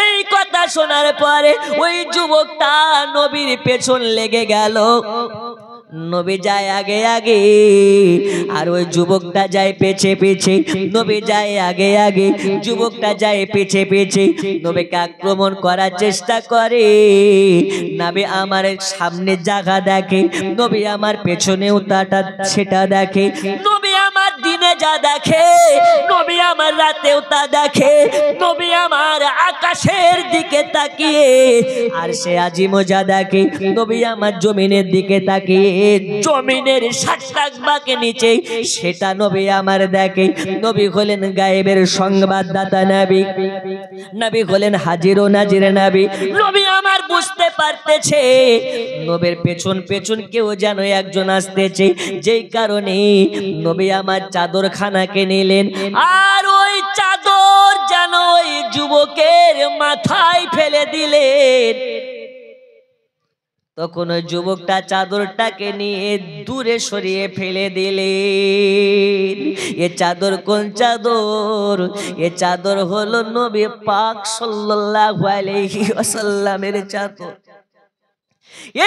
এই কথা শোনার পরে ওই যুবকটা নবীর পেছন লেগে গেল। নবী যায় আগে আগে আর ওই যুবকটা যায় পেছে পেছে, নবী যায় আগে আগে, যুবকটা যায় পেছে পেছে, নবীকে আক্রমণ করার চেষ্টা করে। নবী আমার সামনে জায়গা দেখে, নবী আমার পেছনেও সেটা দেখে, নবী আমার দিনে যা দেখে, নবী আমার রাতেও তা দেখে, নবী আমার আকাশের দিকে তাকিয়ে আর সে আজিম যা দেখে, নবী আমার জমিনের দিকে তাকিয়ে জমিনের 60 টাকবাকে নিচে সেটা নবী আমার দেখে। নবী হলেন গায়েবের সংবাদদাতা নবী, নবী হলেন হাজির ও নাজির নবী। নবী আমার বুঝতে পারতেছে নবীর পেছন পেছন কেউ যেন একজন আসতেছে, যেই কারণে নবী আমার চাদরখানাকে নিলেন আর ওই চাদর যেন ওই যুবকের মাথায় ফেলে দিলেন। তখন ওই যুবকটা চাদরটাকে নিয়ে দূরে সরিয়ে ফেলে দিলেন। এ চাদর কোন চাদর? এ চাদর হলো নবী পাক সাল্লাল্লাহু আলাইহি ওয়াসাল্লামের চাদর।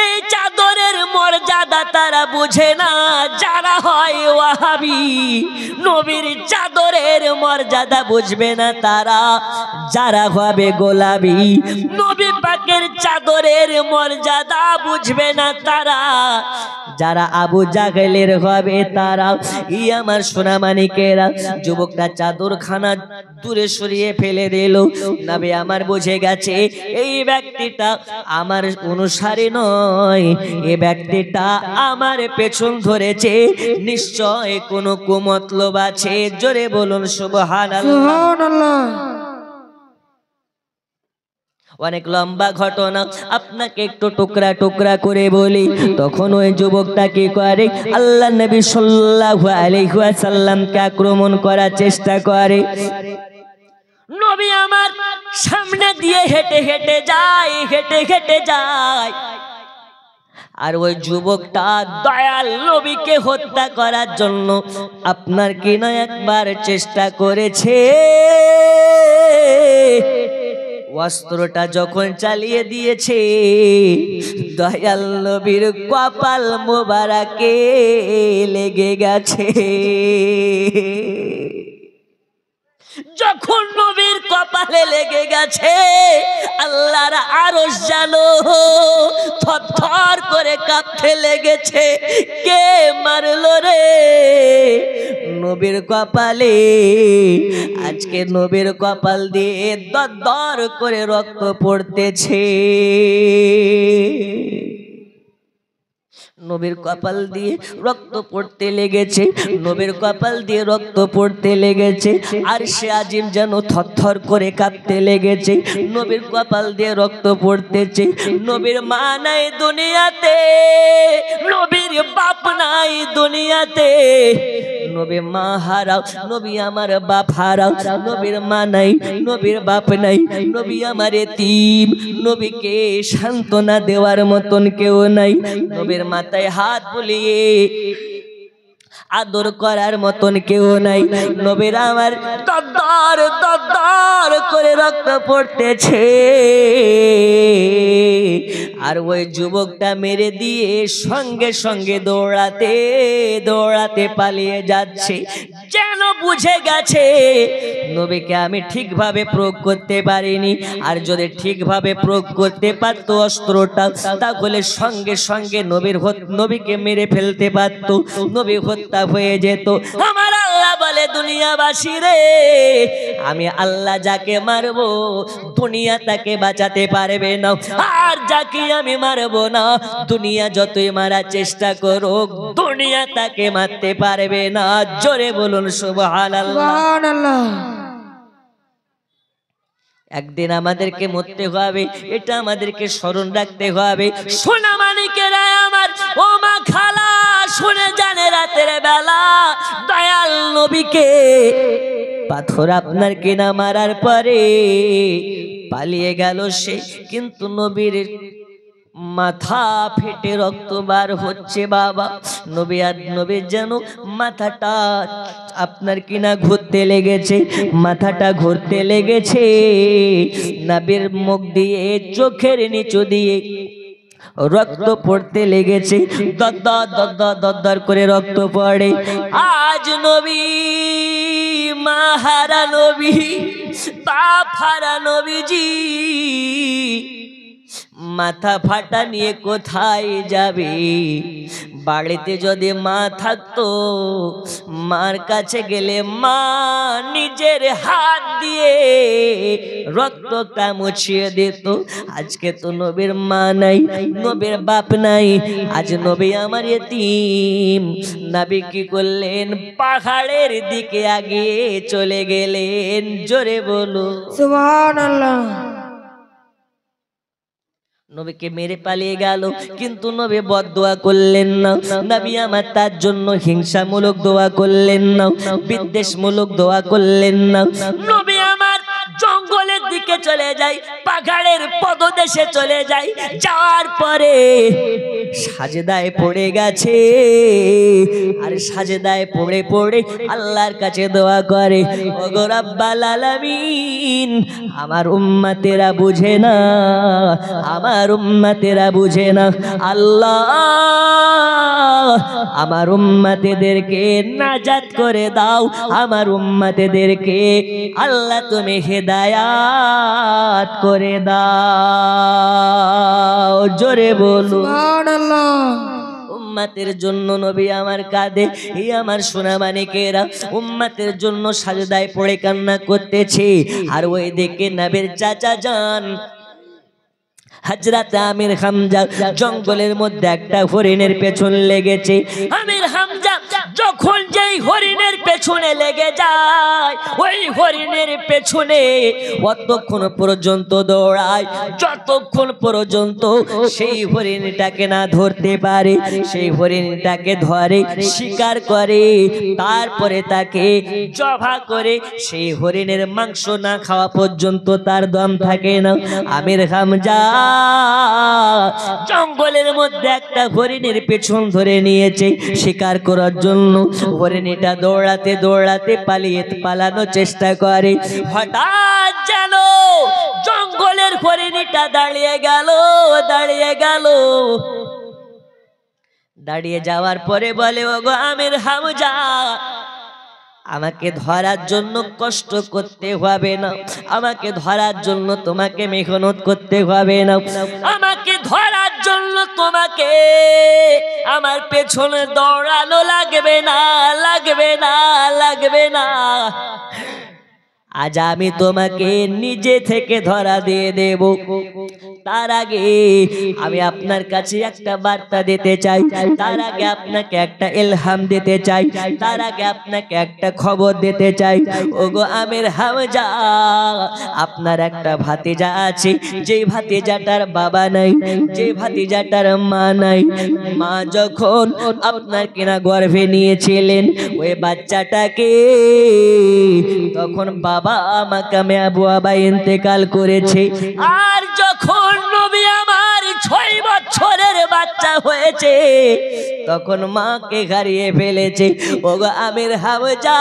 এই চাদরের মর্যাদা তারা বুঝে না যারা হয় ওয়াহাবি, নবীর চাদরের মর্যাদা বুঝবে না তারা যারা হবে গোলাপি, নবী পাকের চাদরের মর্যাদা বুঝবে না তারা যারা আবু জাহেলের হবে তারা। ই আমার সোনা মানিকেরা, যুবকটা চাদরখানা দূরে সরিয়ে ফেলে দিল। নবী আমার বুঝে গেছে এই ব্যক্তিটা আমার অনুসারী নয়, এ ব্যক্তিটা আমার পেছন ধরেছে, নিশ্চয় কোনো কুমতলব আছে। জোরে বলুন সুবহানাল্লাহ। অনেক লম্বা ঘটনা, আপনাকে একটু টুকরা টুকরা করে বলি। তখন ওই যুবকটা কি করে, আল্লাহ নবী সাল্লাল্লাহু আলাইহি ওয়াসাল্লামকে আক্রমণ করার চেষ্টা করে। নবী আমার সামনে দিয়ে হেঁটে হেঁটে যায়, হেঁটে হেঁটে যায়, আর ওই যুবকটা দয়াল নবীকে হত্যা করার জন্য আপনার কি না একবার চেষ্টা করেছে। অস্ত্রটা যখন চালিয়ে দিয়েছে দয়াল নবীর কপাল মোবারকে লেগে গেছে। যখন নবীর কপালে লেগে গেছে আল্লাহর আরশ জানো থরথর করে কাঁপতে লেগেছে। কে মারলো রে? নবীর কপালে। আজকে নবীর কপাল দিয়ে দর করে রক্ত পড়তেছে। নবীর কপাল দিয়ে রক্ত পড়তে লেগেছে, নবীর কপাল দিয়ে রক্ত পড়তে লেগেছে। আর সে আজিম যেন থরথর করে কাঁপতে লেগেছে। নবীর কপাল দিয়ে রক্ত পড়তেছে। নবীর মা নাই দুনিয়াতে, নবীর বাপ নাই দুনিয়াতে। নবী মা হারাও, নবী আমার বাপ হারাও। নবীর মা নাই, নবীর বাপ নাই, নবী আমার এতিম। নবীকে সান্ত্বনা দেওয়ার মতন কেউ নাই। নবীর মাথায় হাত বুলিয়ে আদর করার মতন কেউ নাই। নবীর আমার দর দর করে রক্ত পড়তেছে। আর ওই যুবকটা মেরে দিয়ে সঙ্গে সঙ্গে দৌড়াতে দৌড়াতে পালিয়ে যাচ্ছে। যেন বুঝে গেছে নবীকে আমি ঠিকভাবে প্রয়োগ করতে পারিনি। আর যদি ঠিকভাবে প্রয়োগ করতে পারত অস্ত্রটা, তাহলে সঙ্গে সঙ্গে নবীকে মেরে ফেলতে পারত, নবী হত্যা হয়ে যেত। আমার আল্লাহ বলে দুনিয়াবাসী রে, আমি আল্লাহ যাকে মারবো দুনিয়া তাকে বাঁচাতে পারবে না। আর যাকে আমি মারবো না দুনিয়া যতই মারার চেষ্টা করুক দুনিয়া তাকে মারতে পারবে না। জোরে বলুন সুবহানাল্লাহ। একদিন আমাদেরকে মরতে হবে, এটা আমাদেরকে স্মরণ রাখতে হবে। সোনা মানিকেরা আমার, ও মা খালা শুনে জানে রাতের বেলা দয়াল নবীকে পাথর আপনার কিনা মারার পরে পালিয়ে গেল সে, কিন্তু নবীর মাথা ফেটে রক্ত বার হচ্ছে। বাবা নবী আর নবীর যেন মাথাটা আপনার কিনা ঘুরতে লেগেছে, মাথাটা ঘুরতে লেগেছে। নবীর মুখ দিয়ে চোখের নিচু দিয়ে রক্ত পড়তে লেগেছে। দর করে রক্ত পড়ে। আজ নবী মাহারা নবী বাপ হারা নবীজি মাথা ফাটা নিয়ে কোথায় যাবে? বাড়িতে যদি মা থাকতো মার কাছে গেলে মা নিজের হাত দিয়ে রক্তটা মুছিয়ে দিত। আজকে তো নবীর মা নাই, নবীর বাপ নাই, আজ নবী আমার এতিম। নবী কি করলেন? পাহাড়ের দিকে আগে চলে গেলেন। জোরে বলো সুবহানাল্লাহ। নবীকে মেরে পালিয়ে গেল, কিন্তু নবী বদদোয়া করলেন না। নবী আমার তার জন্য হিংসামূলক দোয়া করলেন না, বিদ্বেষমূলক দোয়া করলেন না। নবী আমার জঙ্গলের দিকে চলে যায়, পাহাড়ের পদদেশে চলে যায়। যাওয়ার পরে সাজদায় পড়ে গেছে। আর সাজদায় পড়ে পড়ে আল্লাহর কাছে দোয়া করে, ওগো রাব্বাল আলামিন আমার উম্মতেরা বুঝে না, আমার উম্মতেরা বুঝে না। আল্লাহ আমার উম্মতেদেরকে নাজাত করে দাও, আমার উম্মতেদেরকে আল্লাহ তুমি হেদায়াত করে দাও। জোরে বলো সুবহানাল্লাহ। উম্মতের জন্য নবী আমার কাঁদে। এই আমার সোনা মানিকেরা উম্মতের জন্য সাজদায় পড়ে কান্না করতেছে। আর ওই দিকে নবীর চাচা যান হযরত আমির হামজা জঙ্গলের মধ্যে একটা হরিণের পেছন লেগেছে। আমির হামজা যখন যেই হরিণের পেছনে লেগে যায়, ওই হরিণের পেছনে অতক্ষণ পর্যন্ত দৌড়ায় যতক্ষণ পর্যন্ত সেই হরিণটাকে না ধরতে পারে। সেই হরিণটাকে ধরে শিকার করে, তারপরে তাকে জবাই করে সেই হরিণের মাংস না খাওয়া পর্যন্ত তার দম থাকে না। আমির হামজা জঙ্গলের মধ্যে একটা হরিণের পেছন ধরে নিয়েছে শিকার করার জন্য। হরিণীটা দৌড়াতে দৌড়াতে পালানোর চেষ্টা করে। হঠাৎ যেন জঙ্গলে মেয়েটা দাঁড়িয়ে গেল। দাঁড়িয়ে যাওয়ার পরে বলে, ওগো আমির হামজা, আমাকে ধরার জন্য কষ্ট করতে হবে না, আমাকে ধরার জন্য তোমাকে মেহনত করতে হবে না, আমাকে ধরার জন্য তোমাকে আমার পেছনে দৌড়ানো লাগবে না। আজ আমি তোমাকে নিজে থেকে ধরা দিয়ে দেব। তার আগে আমি আপনার কাছে একটা বার্তা দিতে চাই, তার আগে আপনাকে একটা ইলহাম দিতে চাই, তার আগে আপনাকে একটা খবর দিতে চাই। ওগো আমির হামজা, আপনার একটা ভাতিজা আছে, যে ভাতিজাটার বাবা নাই, যে ভাতিজাটার মা নাই। মা যখন আপনার কিনা গর্ভে নিয়েছিলেন ওই বাচ্চাটাকে, তখন বাবা মাকামে আবু আবা ইন্তেকাল করেছে। আর যখন নবী আমার 6 বছরের বাচ্চা হয়েছে, তখন মাকে হারিয়ে ফেলেছে। ওগো আমির হামজা,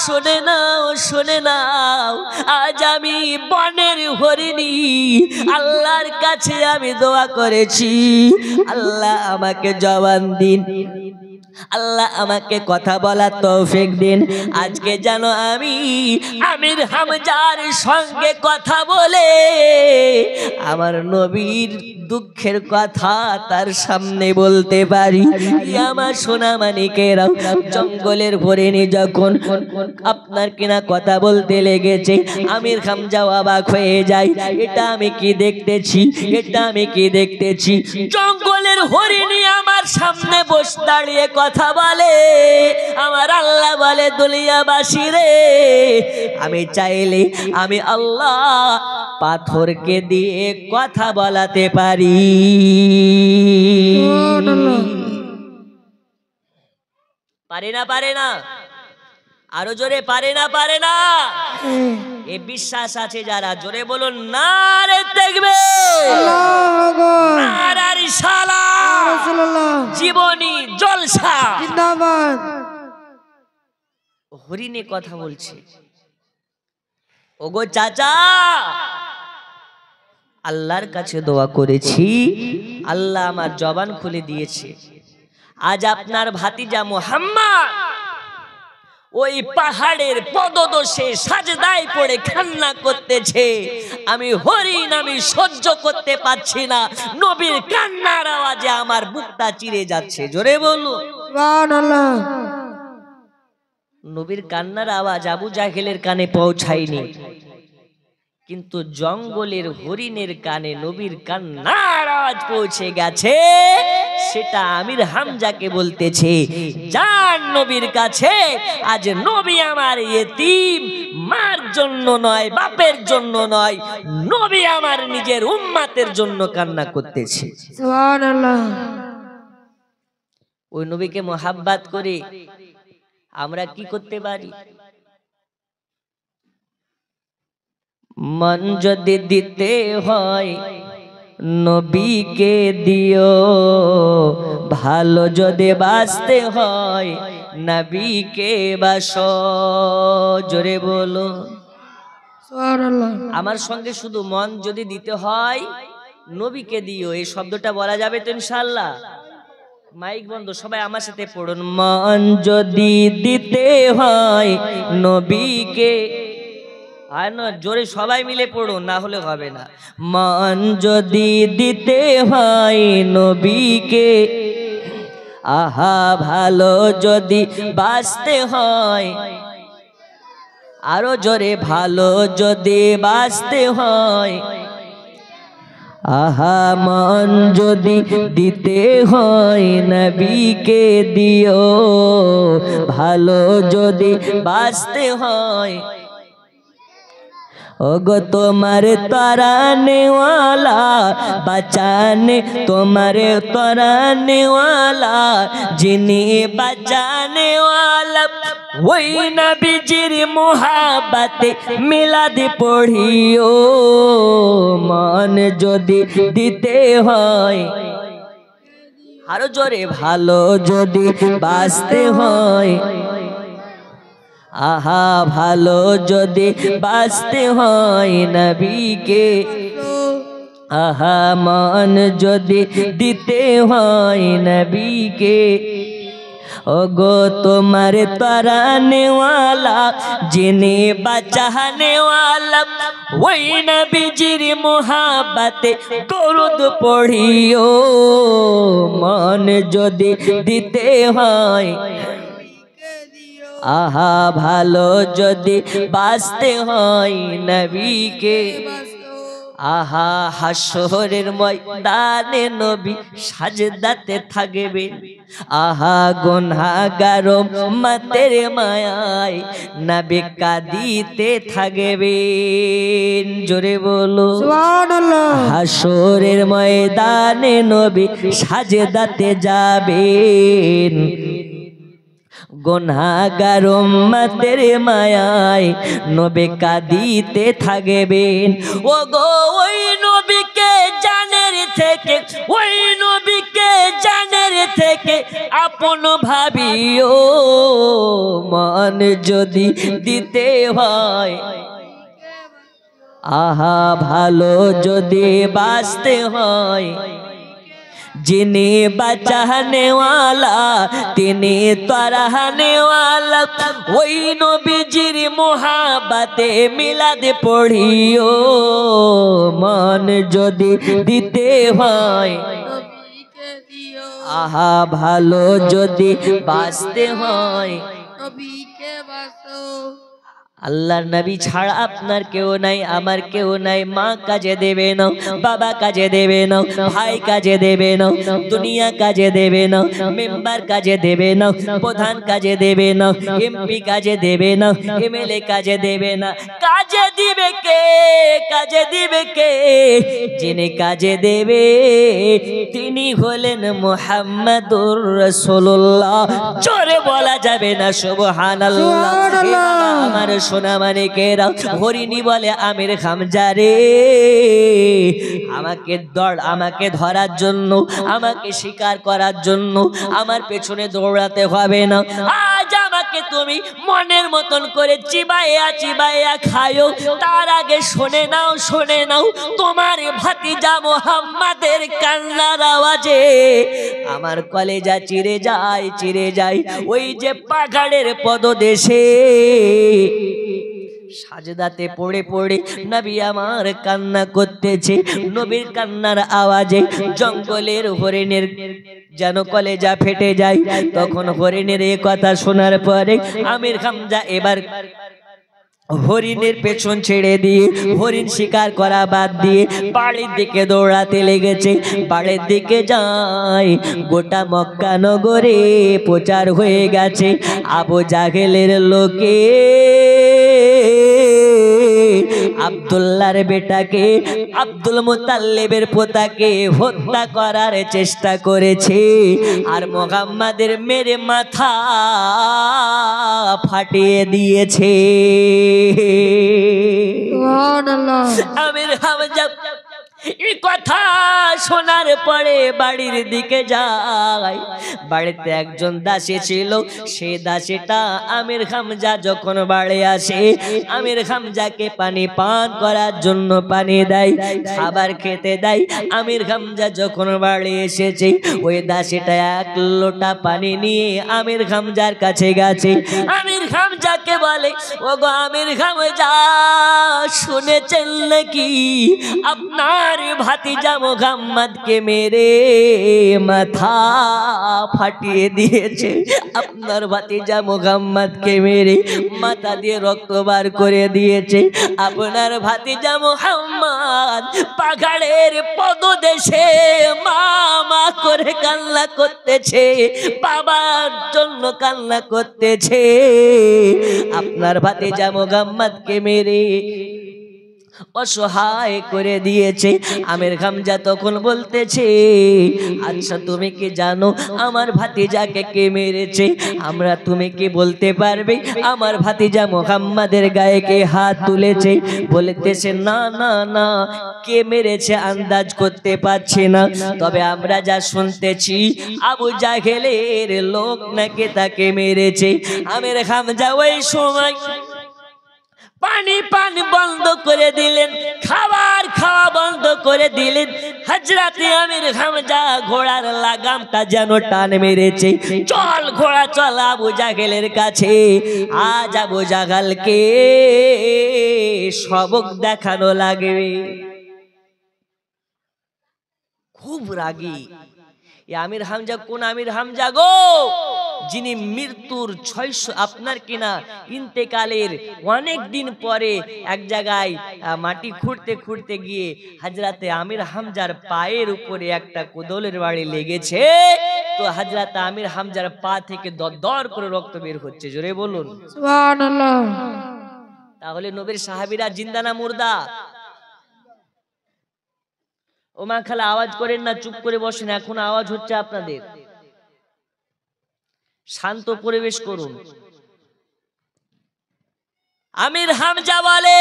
শুনে নাও, আজ আমি বনের হরিণী, আল্লাহর কাছে আমি দোয়া করেছি, আল্লাহ আমাকে জবান দিন, আল্লাহ আমাকে কথা বলার তৌফিক দিন। আজকে জানো আমি আমির হামজার সঙ্গে কথা বলে আমার নবীর দুঃখের কথা তার সামনে বলতে পারি। আমার সোনা মানিকেরাও, জঙ্গলের হরিণী যখন আপনার কিনা কথা বলতে লেগেছে, আমির হামজা অবাক হয়ে যায়। এটা আমি কি দেখতেছি, জঙ্গলের হরিণী আমার সামনে বসে দাঁড়িয়ে কথা বলে। আমার আল্লাহ বলে, দুনিয়াবাসী রে, আমি চাইলে আমি আল্লাহ পাথরকে দিয়ে কথা বলাতে পারি। পারে না আরো জোরে, পারে না। এ বিশ্বাস আছে যারা, জোরে বলুন নারে তাকবীর, নারে রিসালাত, জীবনী জলসা জিন্দাবাদ। হরিণে কথা বলছে, ওগো চাচা, আল্লাহর কাছে দোয়া করেছি, আল্লাহ আমার জবান খুলে দিয়েছে। আজ আপনার ভাতিজা মুহাম্মদ ওই পাহাড়ের পদদোষে সাজদায় পড়ে কান্না করতেছে। আমি হরিণ, আমি সহ্য করতে পারছি না, নবীর কান্নার আওয়াজে আমার বুকটা চিরে যাচ্ছে। জোরে বলো সুবহানাল্লাহ। নবীর কান্নার আওয়াজ আবু জাহেলের কানে পৌঁছায়নি, কিন্তু জঙ্গলের হরিণের কানে নবীর কান্নার আওয়াজ পৌঁছে গেছে। সেটা আমির হামজাকে বলতেছে, যান নবীর কাছে, আজ নবী আমার ইতিম, মার জন্য নয়, বাপের জন্য নয়, নবী আমার নিজের উম্মতের জন্য কান্না করতেছে। সুবহানাল্লাহ। ওই নবীকে মোহাব্বত করে আমরা কি করতে পারি? মন যদি দিতে হয় নবীকে দিও, ভালো যদি বাঁচতে হয় নবীকে বাসো। জোরে বলো সুবহানাল্লাহ। আমার সঙ্গে শুধু মন যদি দিতে হয় নবীকে দিও, এই শব্দটা বলা যাবে তো ইনশাআল্লাহ? মাইক বন্ধ, সবাই আমার সাথে পড়ুন। মন যদি দিতে হয় নবীকে, আর না জোরে সবাই মিলে পড়ুন, না হলে হবে না। মন যদি দিতে হয় নবীকে, আহা ভালো যদি বাঁচতে হয়, আরো জোরে, ভালো যদি বাঁচতে হয়, আহা মন যদি দিতে হয় নবীকে দিও, ভালো যদি বাঁচতে হয়। ওগো তোমার তরানে ওয়ালা বাঁচানে, তোমার তরানে ওয়ালা যিনি বাঁচানে ওয়ালা, ওই নবীজির মোহাব্বতে মিলাদ পড়িও। মন যদি দিতে হয়, আরো জোরে, ভালো যদি বাঁচতে হয়, আহা ভালো যদি বাঁচতে হয় নবীকে, আহা মান যদি দিতে হয় নবীকে, ওগো তোমার তরানে ওয়ালা যিনি বাঁচানে ওয়ালা, ওই নবীজির মোহাব্বতে দরুদ পড়িও। মন যদি দিতে হয়, আহা ভালো যদি বাঁচতে হয় নবীকে, আহা হাসরের ময়দানে নবী সাজদাতে থাকবেন, আহা গুনাহগার উম্মতের মায়ায় নবী কাঁদিতে থাকবেন। জোরে বলো সুবহানাল্লাহ। হাসরের ময়দানে নবী সাজদাতে যাবেন, গুনাহগার উম্মতের মায়ায় নবী কাঁদিতে থাকবেন। ওগো ওই নবীকে জানের থেকে, ওই নবীকে জানের থেকে আপন ভাবিও। মন যদি দিতে হয়, আহা ভালো যদি বাঁচতে হয়, যিনি বাঁচানে ওয়ালা তিনি তরাহনে ওয়ালা, ওই নবীজির মোহাব্বতে মিলাদ পড়িও। মন যদি দিতে হয়, আহা ভালো যদি বাঁচতে হয়, আল্লাহর নবী ছাড়া আপনার কেউ নাই, আমার কেউ নাই। মা কাজে দেবে না, বাবা কাজে দেবে না, ভাই কাজে দেবে না, দুনিয়া কাজে দেবে না, মেম্বার কাজে দেবে না, প্রধান কাজে দেবে না, এমপি কাজে দেবে না, এমএলএ কাজে দেবে না। কাজে দিবে কে? কাজে দিবে কে? যিনি কাজে দেবে তিনি হলেন মুহাম্মাদুর রাসূলুল্লাহ। জোরে বলা যাবে না সুবহানাল্লাহ। আমার সোনা মানিকেরা, হরিণী বলে আমির হামজা রে, আমাকে ধরার জন্য, আমাকে শিকার করার জন্য আমার পেছনে দৌড়াতে হবে না। আজ আমাকে তুমি মনের মতন করে চিবাইয়া চিবাইয়া খায়ো, তার আগে শুনে নাও, শুনে নাও তোমার ভাতিজা মুহাম্মাদের কান্নার আওয়াজে আমার কলেজা চিরে যায়, চিরে যায়। ওই যে পাহাড়ের পদদেশে সাজদাতে পড়ে পড়ে নবী আমার কান্না করতেছে। নবীর কান্নার আওয়াজে জঙ্গলের হরিণের যেন কলেজা ফেটে যায়। তখন হরিণের এই কথা শোনার পরে আমির হামজা এবার হরিণের পেছন ছেড়ে দিয়ে, হরিণ শিকার করা বাদ দিয়ে বাড়ির দিকে দৌড়াতে লেগেছে। বাড়ির দিকে যায়, গোটা মক্কা নগরে প্রচার হয়ে গেছে আবু জাহেলের লোকে আব্দুল্লাহর বেটাকে, আব্দুল মুতাল্লিবের পোতাকে হত্যা করার চেষ্টা করেছে, আর মুহাম্মাদের মেরে মাথা ফাটিয়ে দিয়েছে। সুবহানাল্লাহ। আমির হামজা এই কথা শোনার পরে বাড়ির দিকে যায়। বাড়িতে একজন দাসী ছিল, সেই দাসীটা আমির হামজা যখন বাড়ি আসে আমির হামজাকে পানি পান করার জন্য পানি দেয়, খাবার খেতে দেয়। আমির হামজা যখন বাড়ি এসেছে ওই দাসীটা এক লোটা পানি নিয়ে আমির হামজার কাছে গেছে। আমির হামজাকে বলে, ওগো আমির হামজা, শুনেছেন নাকি আপনার ভাতিজা মুহাম্মদকে মেরে মাথা ফাটিয়ে দিয়েছে? আপনার ভাতিজা মুহাম্মদকে মেরে মাথা দিয়ে রক্ত বার করে দিয়েছে। আপনার ভাতিজা মুহাম্মদ পাহাড়ের পদদেশে মা মা করে কান্না করতেছে, বাবার জন্য কান্না করতেছে। আপনার ভাতিজা মুহাম্মদকে মেরে অসহায় করে দিয়েছে। আমির হামজা তখন বলতেছে, আচ্ছা তুমি কি জানো আমার ভাতিজাকে কে মেরেছে? তুমি কি বলতে পারবে আমার ভাতিজা মুহাম্মাদের গায়ে কে হাত তুলেছে? বলতেছে না না না, কে মেরেছে আন্দাজ করতে পারছি না, তবে আমরা যা শুনতেছি আবু জাহেলের লোক নাকি তাকে মেরেছে। আমির হামজা ওই সময় পানি পান বন্ধ করে দিলেন, খাবার খাওয়া বন্ধ করে দিলেন। হযরত আমির হামজা ঘোড়ার লাগামটা যেন টান মেরেছে, চল ঘোড়া চল আবু জাহেলের কাছে, আজ আবু জাহেলকে সবক দেখানো লাগবে। খুব রাগী আমির হামজা। কোন আমির হামজা গো? যিনি মৃত্যুর 600 আপনার কিনা ইন্তেকালের অনেক দিন পরে এক জায়গায় মাটি খুঁড়তে খুঁড়তে গিয়ে হযরতে আমির হামজার পায়ের উপরে একটা কোদলের বাড়ি লেগেছে, তো হযরতে আমির হামজার পা থেকে দরদর করে রক্ত বের হচ্ছে। জোরে বলুন সুবহানাল্লাহ। তাহলে নবীর সাহাবীরা জিন্দা না মুর্দা? ও মা খালা আওয়াজ করেন না, চুপ করে বসেন, এখন আওয়াজ হচ্ছে আপনাদের। শান্ত পরিবেশ করুন। আমির হামজা বলে,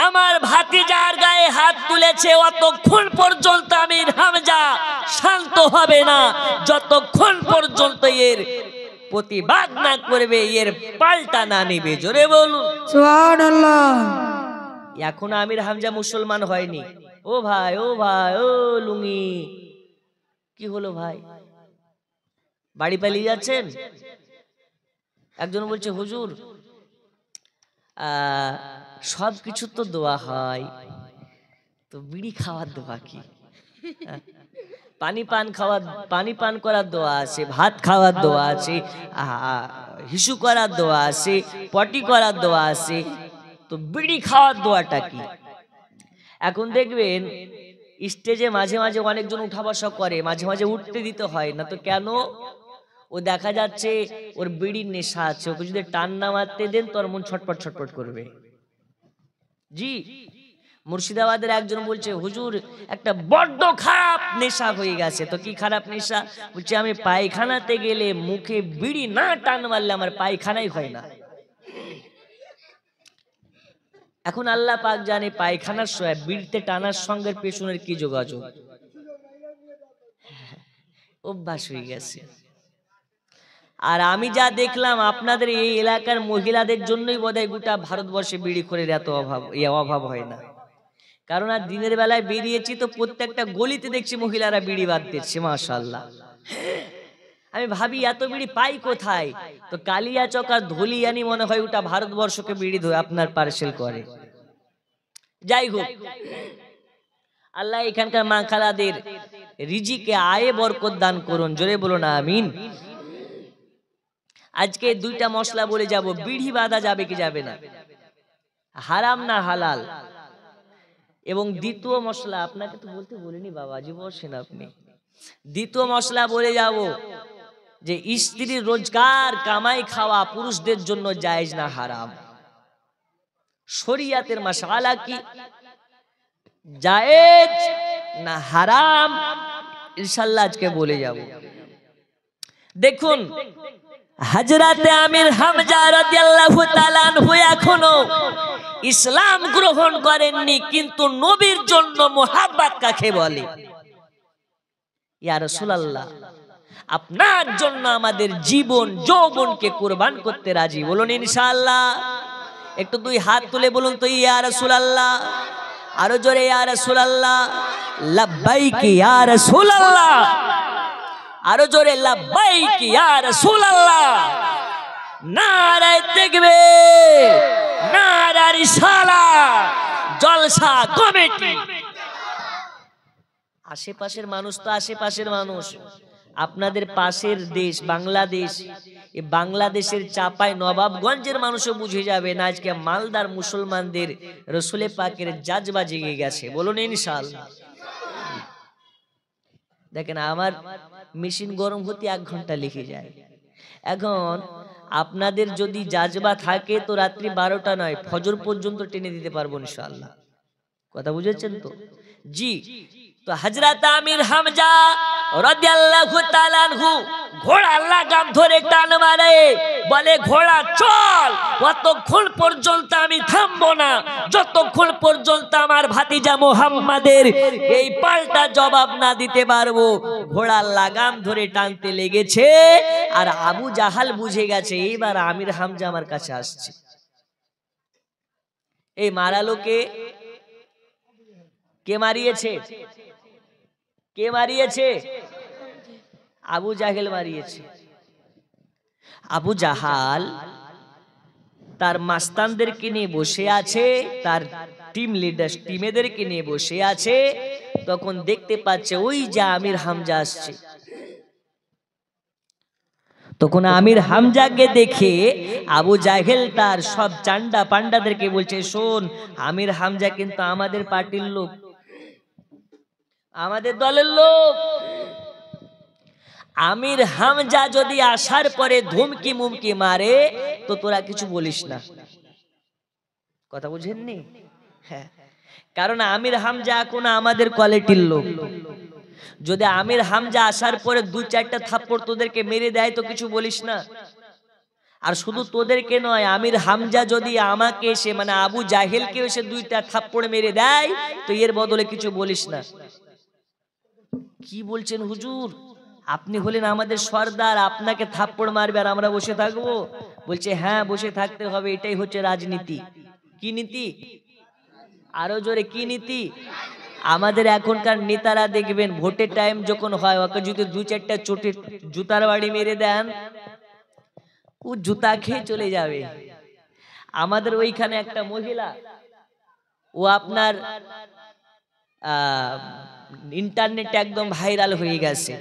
আমার ভাতিজার গায়ে হাত তুলেছে, অতক্ষণ পর্যন্ত আমির হামজা শান্ত হবে না যতক্ষণ পর্যন্ত এর প্রতিবাদ না করবে, এর পাল্টা না নেবে। জোরে বলুন সুবহানাল্লাহ। এখন আমির হামজা মুসলমান হয়নি। ও ভাই, ও ভাই, ও লুঙ্গি, কি হলো ভাই? বাড়ি পালিয়ে যাচ্ছেন? একজন বলছে হুজুর সব কিছু তো দোয়া হয়, তো বিড়ি খাওয়ার দোয়া কি? পানি পান করার দোয়া আছে, ভাত খাওয়ার দোয়া আছে, হিসু করার দোয়া আছে, পটি করার দোয়া আছে, তো বিড়ি খাওয়ার দোয়াটা কি? এখন দেখবেন স্টেজে মাঝে মাঝে অনেকজন উঠা বসা করে, মাঝে মাঝে উঠতে দিতে হয় না, তো কেন? ও দেখা যাচ্ছে ওর বিড়ির নেশা আছে, ওকে যদি টান না মারতে দেন তোর মন ছটপট ছটপট করবে। জি, মুর্শিদাবাদের একজন বলছে হুজুর একটা বড্ড খারাপ নেশা হয়ে গেছে। তো কি খারাপ নেশা? বলছে আমি পায়খানাতে গেলে মুখে বিড়ি না টান মারলে আমার পায়খানাই হয় না। এখন আল্লাহ পাক জানে পায়খানার সময় বিড়িতে টানার সঙ্গে পেছনের কি যোগাযোগ, অভ্যাস হয়ে গেছে। আর আমি যা দেখলাম আপনাদের এই এলাকার মহিলাদের জন্যই বোধহয় গোটা ভারতবর্ষে বিড়ি করে এত অভাব হয় না। কারণ আর দিনের বেলায় বেরিয়েছি তো প্রত্যেকটা গলিতে দেখছি মহিলারা বিড়ি বাঁধতেছে, মাশাআল্লাহ। আমি ভাবি এত বিড়ি পাই কোথায়? তো কালিয়াচক আর ধুলিয়ানি মনে হয় ওটা ভারতবর্ষকে বিড়ি আপনার পার্সেল করে। যাই হোক, আল্লাহ এখানকার মা খালাদের রিজিকে আয়ে বরকত দান করুন। জোরে বলুন আমিন। আজকে দুইটা মশলা বলে যাব, বিড়ি বাঁধা যাবে কি যাবে না, হারাম না হালাল। এবং দ্বিতীয় মশলা, আপনাকে তো বলতে বলিনি বাবাজি, বসেন আপনি। দ্বিতীয় মশলা বলে যাব যে স্ত্রীর রোজগার কামাই খাওয়া পুরুষদের জন্য জায়েজ না হারাম। শরিয়াতের মাসআলা কি, জায়েজ না হারাম, ইনশাআল্লাহ আজকে বলে যাব। দেখুন হযরতে আমির হামজা রাদিয়াল্লাহু তাআলা আনহু এখনো ইসলাম গ্রহণ করেননি, কিন্তু নবীর জন্য মুহাব্বত কাকে বলে? ইয়া রাসূলুল্লাহ, আপনার জন্য আমাদের জীবন যৌবনকে কুরবান করতে রাজি। বলুন ইনশাআল্লাহ। একটু দুই হাত তুলে বলুন তো ইয়া রাসূলুল্লাহ। আরো জোরে ইয়া রাসূলুল্লাহ। লাব্বাইক ইয়া রাসূলুল্লাহ। আরো জোরে লাব্বাইক ইয়া রাসূলুল্লাহ। নারায়ে তাকবীর, নারায়ে রিসালাত, জলসা কমিটি। আশেপাশের মানুষ তো আশেপাশের মানুষ, আপনাদের পাশের দেশ বাংলাদেশ, এই বাংলাদেশের চাপাই নবাবগঞ্জের মানুষও বুঝে যাবে না আজকে মালদার মুসলমানদের রসুলে পাকের জাজবা জেগে গেছে। বলুন ইনশাআল্লাহ। দেখেন আমার মেশিন গরম হতে 1 ঘন্টা লেগে যায়। এখন আপনাদের যদি জাজবা থাকে তো রাত্রি 12টা নয়, ফজর পর্যন্ত টেনে দিতে পারবো ইনশাআল্লাহ। কথা বুঝেছেন তো? জি। তো হযরত আমির হামজা রাদিয়াল্লাহু তাআলা আনহু ঘোড়ার লাগাম ধরে টান মারে, বলে ঘোড়া চল, ততক্ষণ পর্যন্ত আমি থামবো না যতক্ষণ পর্যন্ত আমার ভাতিজা মুহাম্মাদের এই পাল্টা জবাব না দিতে পারবো। ঘোড়ার লাগাম ধরে টানতে লেগেছে, আর আবু জাহাল বুঝে গেছে এইবার আমির হামজা আমার কাছে আসছে। এই মারালোকে কে মারিয়েছে? কে মারিয়েছে? আবু জাহেল মারিয়েছে। আবু জাহাল তার মাস্তানদেরকে নিয়ে বসে আছে, তার টিম লিডার টিমেদেরকে নিয়ে বসে আছে, তখন দেখতে পাচ্ছে ওই যে আমির হামজা আসছে। তখন আমির হামজাকে দেখে আবু জাহেল তার সব চান্ডা পান্ডাদেরকে বলছে, শোন, আমির হামজা কিন্তু আমাদের পার্টির লোক, আমাদের দলের লোক। আমির হামজা যদি আসার পরে ধুমকি মুমকি মারে তো তোরা কিছু বলিস না। কথা বুঝেননি? হ্যাঁ, কারণ আমির হামজা এখন আমাদের কোয়ালিটির লোক। যদি আমির হামজা আসার পরে 2-4টা থাপ্পড় তোদেরকে মেরে দেয় তো কিছু বলিস না। আর শুধু তোদেরকে নয়, আমির হামজা যদি আমাকে এসে মানে আবু জাহেলকে এসে 2টা থাপ্পড় মেরে দেয় তো এর বদলে কিছু বলিস না। কি বলছেন হুজুর? আপনি হলেন আমাদের সর্দার, আপনাকে থাপ্পড় মারবে আর আমরা বসে থাকবো? বলছে হ্যাঁ, বসে থাকতে হবে, এটাই হচ্ছে রাজনীতি। কি নীতি? আরো জোরে, কি নীতি? আমাদের এখনকার নেতারা দেখবেন ভোটের টাইম যখন হয় ওকে যদি 2-4টা চোটের জুতার বাড়ি মেরে দেন ও জুতা খেয়ে চলে যাবে। আমাদের ওইখানে একটা মহিলা, ও আপনার ইন্টারনেটে একদম ভাইরাল হয়ে গেছে,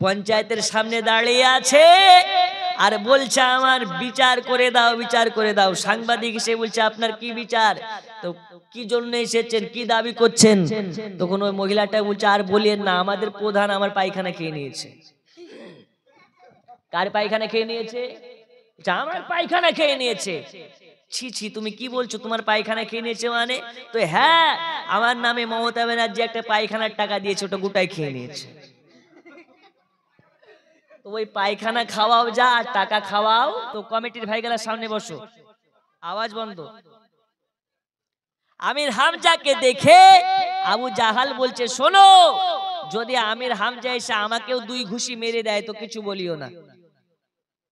পঞ্চায়েতের সামনে দাঁড়িয়ে আছে আর বলছে আমার বিচার করে দাও, বিচার করে দাও। সাংবাদিক এসে বলছে আপনার কি বিচার, তো কি জন্য এসেছেন, কি দাবি করছেন? তখন ওই মহিলাটা বলছে আর বলিয়েন না, আমাদের প্রধান আমার পায়খানা খেয়ে নিয়েছে। কার পায়খানা খেয়ে নিয়েছে? আমার পায়খানা খেয়ে নিয়েছে। ছি ছি, তুমি কি বলছো, তোমার পায়খানা খেয়ে নিয়েছে মানে? তো হ্যাঁ, আমার নামে মমতা ব্যানার্জি একটা পায়খানার টাকা দিয়েছে, ওটা গোটাই খেয়ে নিয়েছে। তো ওই পায়খানা খাওয়াও যা আর টাকা খাওয়াও। তো কমিটির ভাইগুলোর সামনে বসো, আওয়াজ বন্ধ। আমির হামজাকে দেখে আবু জাহাল বলছে শোনো, যদি আমির হামজা এসে আমাকেও 2 ঘুষি মেরে দেয় তো কিছু বলিও না।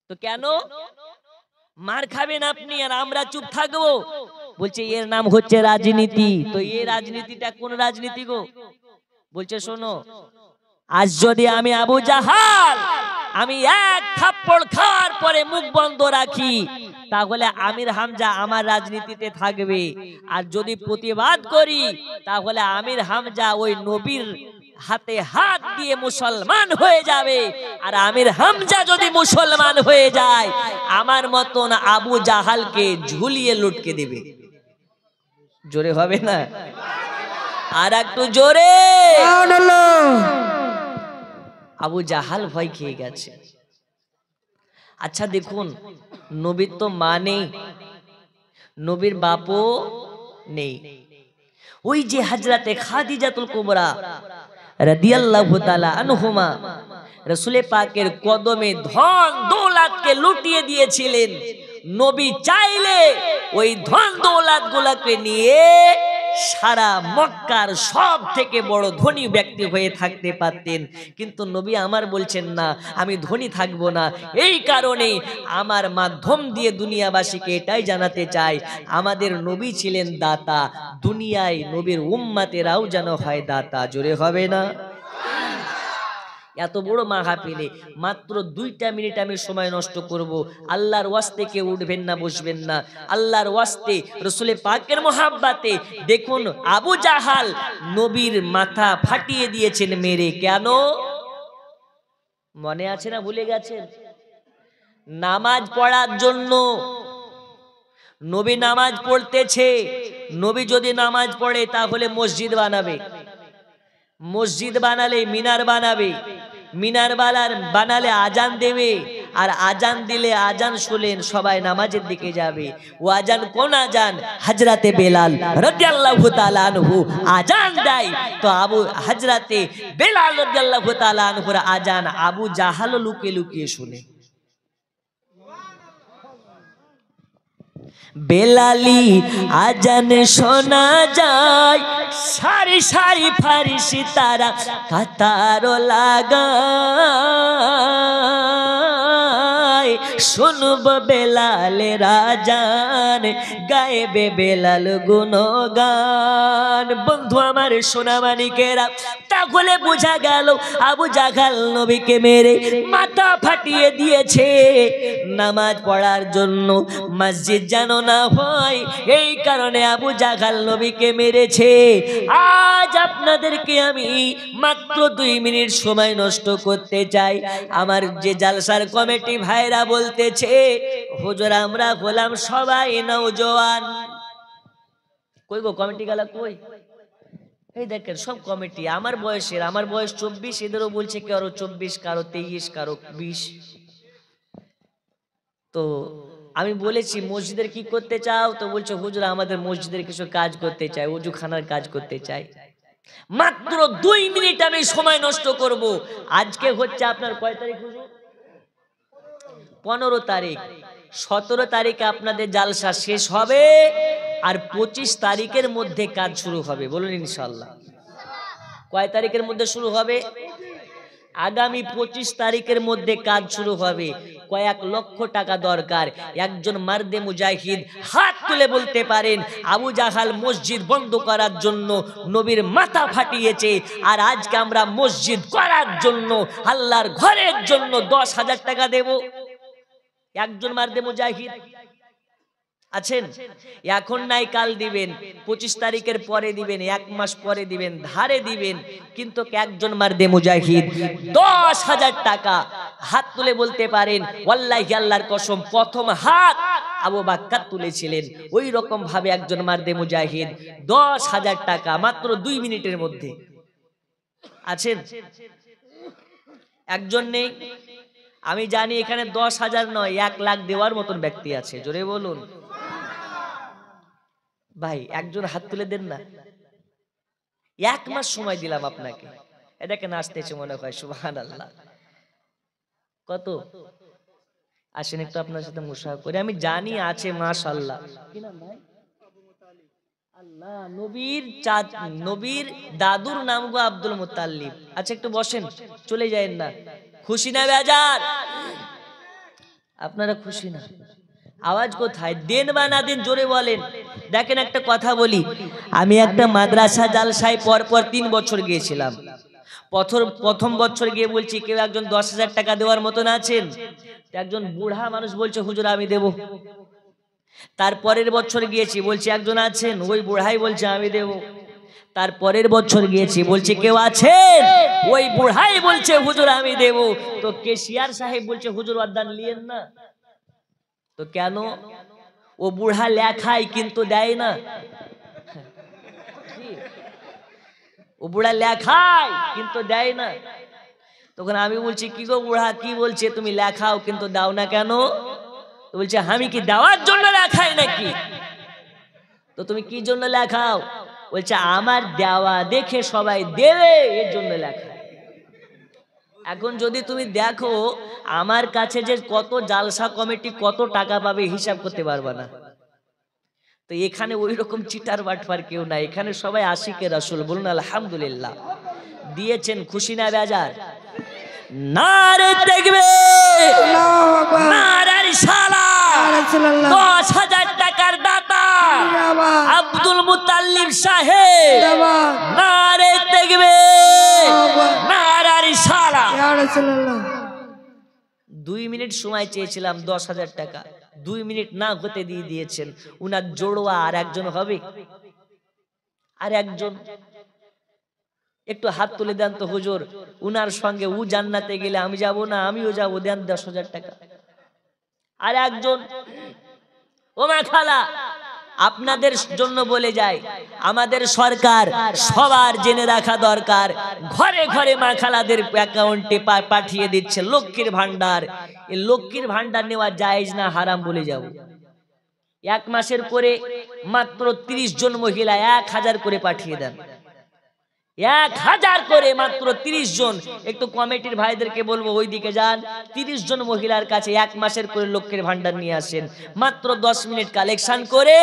তো কেন? মার খাবেন আপনি আর আমরা চুপ থাকবো? বলছে এর নাম হচ্ছে রাজনীতি। তো এই রাজনীতিটা কোন রাজনীতি গো? বলছে শোনো, আজ যদি আমি আবু জাহাল আমি এক থাপ্পড় খাওয়ার পরে মুখ বন্ধ রাখি তাহলে আমির হামজা আমার রাজনীতিতে থাকবে, আর যদি প্রতিবাদ করি তাহলে আমির হামজা ওই নবীর হাতে হাত দিয়ে মুসলমান হয়ে যাবে। আর আমির হামজা যদি মুসলমান হয়ে যায় আমার মতন আবু জাহালকে ঝুলিয়ে লুটকে দেবে। জোরে হবে না? আর একটু জোরে। আবু জাহাল ভয় খেয়ে গেছে। আচ্ছা দেখুন, নবীর তো মা নেই, নবীর বাপও নেই। ওই যে হযরতে খাদিজাতুল কুবরা রাদিয়াল্লাহু তাআলা আনহুমা রাসূল পাকের কদমে ধন দৌলতকে লুটিয়ে দিয়েছিলেন। নবী চাইলে ওই ধন দৌলত গুলোকে নিয়ে সারা মক্কার সব থেকে বড় ধনী ব্যক্তি হয়ে থাকতে পারতেন, কিন্তু নবী আমার বলছেন না, আমি ধনী থাকবো না। এই কারণে আমার মাধ্যম দিয়ে দুনিয়াবাসীকে এটাই জানাতে চাই, আমাদের নবী ছিলেন দাতা, দুনিয়ায় নবীর উম্মতেরাও যেন হয় দাতা। জোরে হবে না? এত বড় মাহফিলে মাত্র 2টা মিনিট আমি সময় নষ্ট করব। আল্লাহর ওয়াস্তে কেউ উঠবেন না, বসবেন না। আল্লাহর ওয়াস্তে, রাসূল পাকের মোহাব্বতে দেখুন আবু জাহাল নবীর মাথা ফাটিয়ে দিয়েছেন মেরে। কেন মনে আছে না ভুলে গেছেন? নামাজ পড়ার জন্য। নবী নামাজ পড়তেছে, নবী যদি নামাজ পড়ে তাহলে মসজিদ বানাবে, মসজিদ বানালে মিনার বানাবে, মিনার বানালে আজান দেবে, আর আজান দিলে আজান শুনলেন সবাই নামাজের দিকে যাবে। ও আজান কোন আজান? হযরতে বেলাল রাদিয়াল্লাহু তাআলা আনহু আজান দেয়। তো হযরতে বেলাল রাদিয়াল্লাহু তাআলা আনহুর আজান আবু জাহাল লুকিয়ে লুকিয়ে শুনে। বেলালি আজান শোনা যায়, সারি সারি ফারিসি তারা কাতার লাগায়। শুনব বেলালের আজান, গায়েবে বেলাল গুণগান। বন্ধু আমার সোনা মানিকেরা, তাহলে বোঝা গেল আবু জাহাল নবীকে মেরে মাথা ফাটিয়ে দিয়েছে। নামাজ পড়ার জন্য মসজিদ যেন না হয়, এই কারণে আবু জাহাল নবীকে মেরেছে। আজ আপনাদেরকে আমি মাত্র 2 মিনিট সময় নষ্ট করতে চাই। আমার যে জালসার কমিটি ভাইরা বলতেছে, হুজুর আমরা হলাম সবাই নওজোয়ান। কই গো কমিটি গেলা কই? এই দেখেন সব কমিটি আমার বয়সের, আমার বয়স 24, এদেরও বলছে কারো 24, কারো 23, কারো 20। তো আমি বলেছি মসজিদের কি করতে চাও? তো বলছে হুজুর আমাদের মসজিদের কিছু কাজ করতে চাই, ওযুখানার কাজ করতে চাই। মাত্র 2 মিনিট আমি সময় নষ্ট করব। আজকে হচ্ছে আপনার কয় তারিখ হুজুর? 15 তারিখ। 17 তারিখে আপনাদের জালসা শেষ হবে, আর 25 তারিখের মধ্যে কাজ শুরু হবে। বলুন ইনশাআল্লাহ। কয় তারিখের মধ্যে শুরু হবে? আগামী 25 তারিখের মধ্যে কাজ শুরু হবে। কয়েক লক্ষ টাকা দরকার। একজন মার্দে মুজাহিদ হাত তুলে বলতে পারেন আবু জাহাল মসজিদ বন্ধ করার জন্য নবীর মাথা ফাটিয়েছে, আর আজকে আমরা মসজিদ করার জন্য আল্লাহর ঘরের জন্য 10,000 টাকা দেব? একজন মার্দে মুজাহিদ আছেন? এখন নাই কাল দিবেন, 25 তারিখের পরে দিবেন, 1 মাস পরে দিবেন, ধারে দিবেন, কিন্তু একজন মার্দে মুজাহিদ 10,000 টাকা হাত তুলে বলতে পারেন ওয়াল্লাহি আল্লাহর কসম প্রথম হাত আবু বকর তুলেছিলেন। ওই রকম ভাবে একজন মার্দে মুজাহিদ 10,000 টাকা মাত্র 2 মিনিটের মধ্যে। আছেন? একজন নেই? আমি জানি এখানে 10,000 নয় 1 লাখ দেওয়ার মতন ব্যক্তি আছে। জোরে বলুন ভাই, একজন হাত তুলে দেন না। 1 মাস সময় দিলাম আপনাকে। এটাকে নাচতেছে মনে হয়। সুবহানাল্লাহ। কত? আসেন একটু আপনার সাথে মুসাফা করে। আমি জানি আছে মাশাআল্লাহ। কি নাম ভাই? আল্লাহ, নবীর দাদুর নাম গো আব্দুল মুত্তালিব। আচ্ছা একটু বসেন, চলে যায়েন না। খুশি না বেজার? আপনারা খুশি না? আওয়াজ কোথায়? দেন বা না দেন জোরে বলেন। দেখেন একটা কথা বলি, আমি একটা মাদ্রাসা জালসায় পরপর 3 বছর গিয়েছিলাম। প্রথম বছর গিয়ে বলছি কেউ একজন 10,000 টাকা দেওয়ার মতন আছেন? একজন বুড়া মানুষ বলছে হুজুর আমি দেব। তারপরের বছর গিয়েছি, বলছি একজন আছেন? ওই বুড়াই বলছে আমি দেব। তারপরের বছর গিয়েছি, বলছে কেউ আছেন? ওই বুড়াই বলছে হুজুর আমি দেব। তো কেশিয়ার সাহেব বলছে হুজুর অদান লিয়েন না। তো কেন? ও বুড়া লেখায় কিন্তু দেয় না। ও বুড়া লেখায় কিন্তু দেয় না। তখন আমি বলছি কি গো বুড়া, কি বলছে তুমি লেখাও কিন্তু দাও না কেন? তো বলছে আমি কি দেওয়ার জন্য লেখাই নাকি? তো তুমি কি জন্য লেখাও? বলছে আমার দেওয়া দেখে সবাই দেবে এর জন্য লেখা। এখন যদি তুমি দেখো আমার কাছে যে কত জালসা কমিটি কত টাকা পাবে হিসাব করতে পারবা না। তো এখানে ওই রকম চিটার বাটপার কেউ নাই, এখানে সবাই আশিকে রাসূল। বলুন আলহামদুলিল্লাহ। দিয়েছেন খুশি না বেজার? নারে তাকবীর, নারে রিসালাত। 10,000 টাকার দাতা আব্দুল মুত্তালিব সাহেব। নারে তাকবীর, নারে রিসালাত। 2 মিনিট সময় চেয়েছিলাম 10,000 টাকা, 2 মিনিট না হতে দিয়ে দিয়েছেন। উনার জোড়োয়া আর একজন হবে? আর একজন একটু হাত তুলে দেন তো হুজুর, উনার সঙ্গে ও জান্নাতে গেলে আমি যাব না? আমিও যাবো, দেন 10,000 টাকা। আর একজন? ও মা খালা, আপনাদের জন্য বলে যাই, আমাদের সরকার সবার জেনে রাখা দরকার, ঘরে ঘরে মা খালাদের অ্যাকাউন্টে পাঠিয়ে দিচ্ছে লক্ষ্মীর ভান্ডার। এই লক্ষ্মীর ভান্ডার নেওয়া জায়েজ না হারাম বলে যাব। 1 মাসের করে মাত্র 30 জন মহিলা 1000 করে পাঠিয়ে দেন, 1000 করে মাত্র 30 জন। একটু কমিটির ভাইদেরকে বলবো ওইদিকে যান, 30 জন মহিলার কাছে 1 মাসের করে লক্ষ্মীর ভান্ডার নিয়ে আসেন। মাত্র 10 মিনিট কালেকশন করে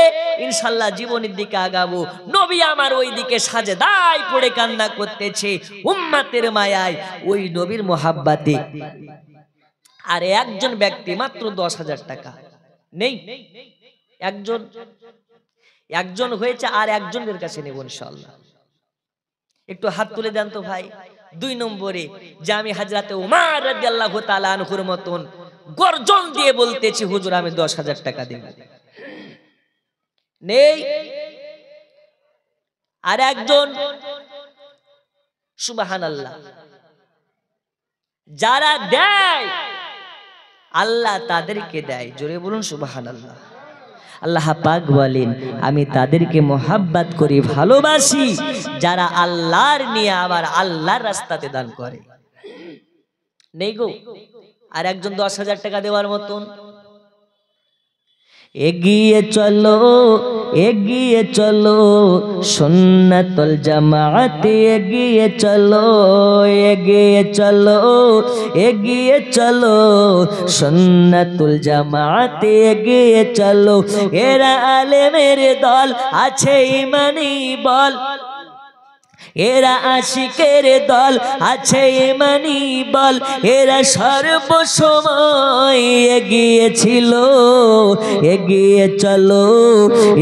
ইনশাল্লাহ জীবনের দিকে আগাবো। নবী আমার ওইদিকে সাজদায় পড়ে কান্না করতেছে উম্মতের মায়ায়, ওই নবীর মোহাব্বতে। আর একজন ব্যক্তি মাত্র 10,000 টাকা নেই, একজন হয়েছে, আর একজনের কাছে নেব ইনশাআল্লাহ। একটু হাত তুলে দেন তো ভাই। 2 নম্বরে যে আমি হযরতে উমর রাদিয়াল্লাহু তাআলা আনহুর মতন গর্জন দিয়ে বলতেছি হুজুর আমি 10,000 টাকা দেব, নেই। আর একজন সুবহানাল্লাহ, যারা দেয় আল্লাহ তাদেরকে দেয়, জোরে বলুন সুবহানাল্লাহ। আল্লাহ পাক বলেন আমি তাদেরকে মোহাব্বত করি, ভালোবাসি যারা আল্লাহর নিয়ে আবার আল্লাহর রাস্তাতে দান করে। নেই গো আর একজন 10,000 টাকা দেওয়ার মতন। এগিয়ে চলো, এগিয়ে চলো সুন্নাতুল জামাতে, এগিয়ে চলো, এগিয়ে চলো, এগিয়ে চলো সুন্নাতুল জামাতে, এগিয়ে চলো। এরা আলেমের দল, আছে ইমানি বল, এরা আশিকের দল, আছে ইমানি বল। এরা সর্বসময় এগিয়ে ছিল, এগিয়ে চলো,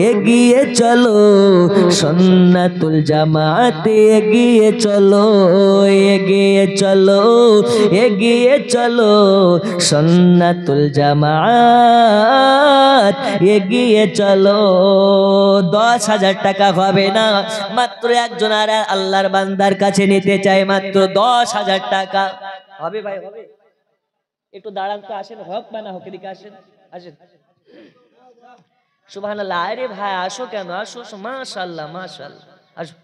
এগিয়ে চলো সুন্নাতুল জামাতে, এগিয়ে চলো, এগিয়ে চলো, এগিয়ে চলো সুন্নাতুল জামাত, এগিয়ে চলো। 10,000 টাকা হবে না, মাত্র একজন আর আল্লাহর বান্দার কাছে নিতে চাই মাত্র 10,000 টাকা। হবে ভাই হবে? একটু দাঁড়ান তো, আসেন, হক বানা হোক, এদিকে আসেন, আসেন। সুবহানাল্লাহ। আরে ভাই আসো, কেন আসো, মাশাআল্লাহ মাশাআল্লাহ, আসো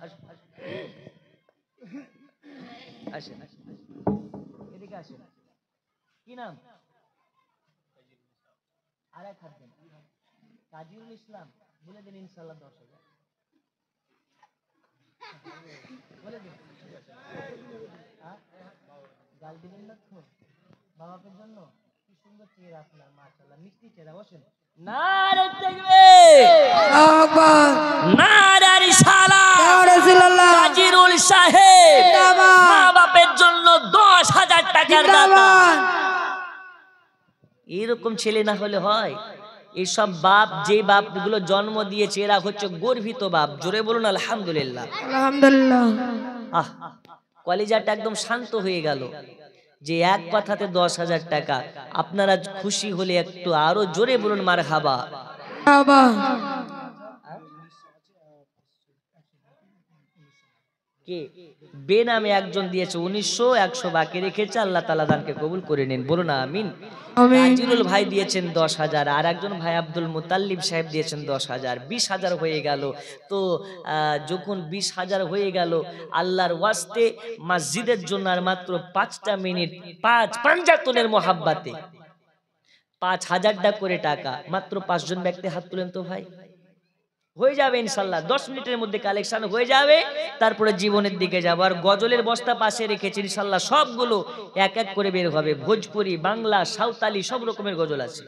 আসেন, এদিকে আসেন। কি নাম? আর এক হাত দেন, কাজীরুল ইসলাম। বলে দিন ইনশাআল্লাহ 10,000 বলে দিন। গাল দিবেন না তো বাবাকের জন্য? কি সুন্দর চেহারা আপনার, মাশাআল্লাহ, মিষ্টি চেহারা। বসেন। নারে তাকবীর, আকবার, নারে রিসালাত, ইয়া রাসূলুল্লাহ, কাজীরুল সাহেব জিন্দাবাদ, মা বাপের জন্য 10,000 টাকার দাতা। জিন্দাবাদ। এরকম ছেলে না হলে হয়? এইসব বাপ, যে বাপগুলো জন্ম দিয়েছে এরা হচ্ছে গর্বিত বাপ। জোরে বলুন আলহামদুলিল্লাহ। আলহামদুলিল্লাহ। আহ, কলিজাটা একদম শান্ত হয়ে গেল যে এক কথাতে 10,000 টাকা। আপনারা খুশি হলে একটু আরো জোরে বলুন মারহাবা। বাবা কে বেনামে একজন দিয়েছে 1900, 100 বাকি রেখেছে। আল্লাহ তাআলা দানকে কবুল করে নিন, বলুন আমিন। আমিন। কাজীরুল ভাই দিয়েছেন 10,000, আর একজন ভাই আব্দুল মুতাল্লিব সাহেব দিয়েছেন 10,000, 20,000 হয়ে গেল। তো যখন 20,000 হয়ে গেল, আল্লাহর ওয়াস্তে মসজিদের জন্য আর মাত্র 5টা মিনিট, 5 পাঞ্জাতনের মোহাব্বতে 5,000 করে টাকা। মাত্র 5 জন ব্যক্তি হাত তুলেন তো ভাই, হয়ে যাবে ইনশাল্লাহ। 10 মিনিটের মধ্যে কালেকশন হয়ে যাবে, তারপরে জীবনের দিকে যাব। আর গজলের বস্তা পাশে রেখেছি ইনশাল্লাহ, সবগুলো এক এক করে বের হবে। ভোজপুরি, বাংলা, সাঁওতালি সব রকমের গজল আছে।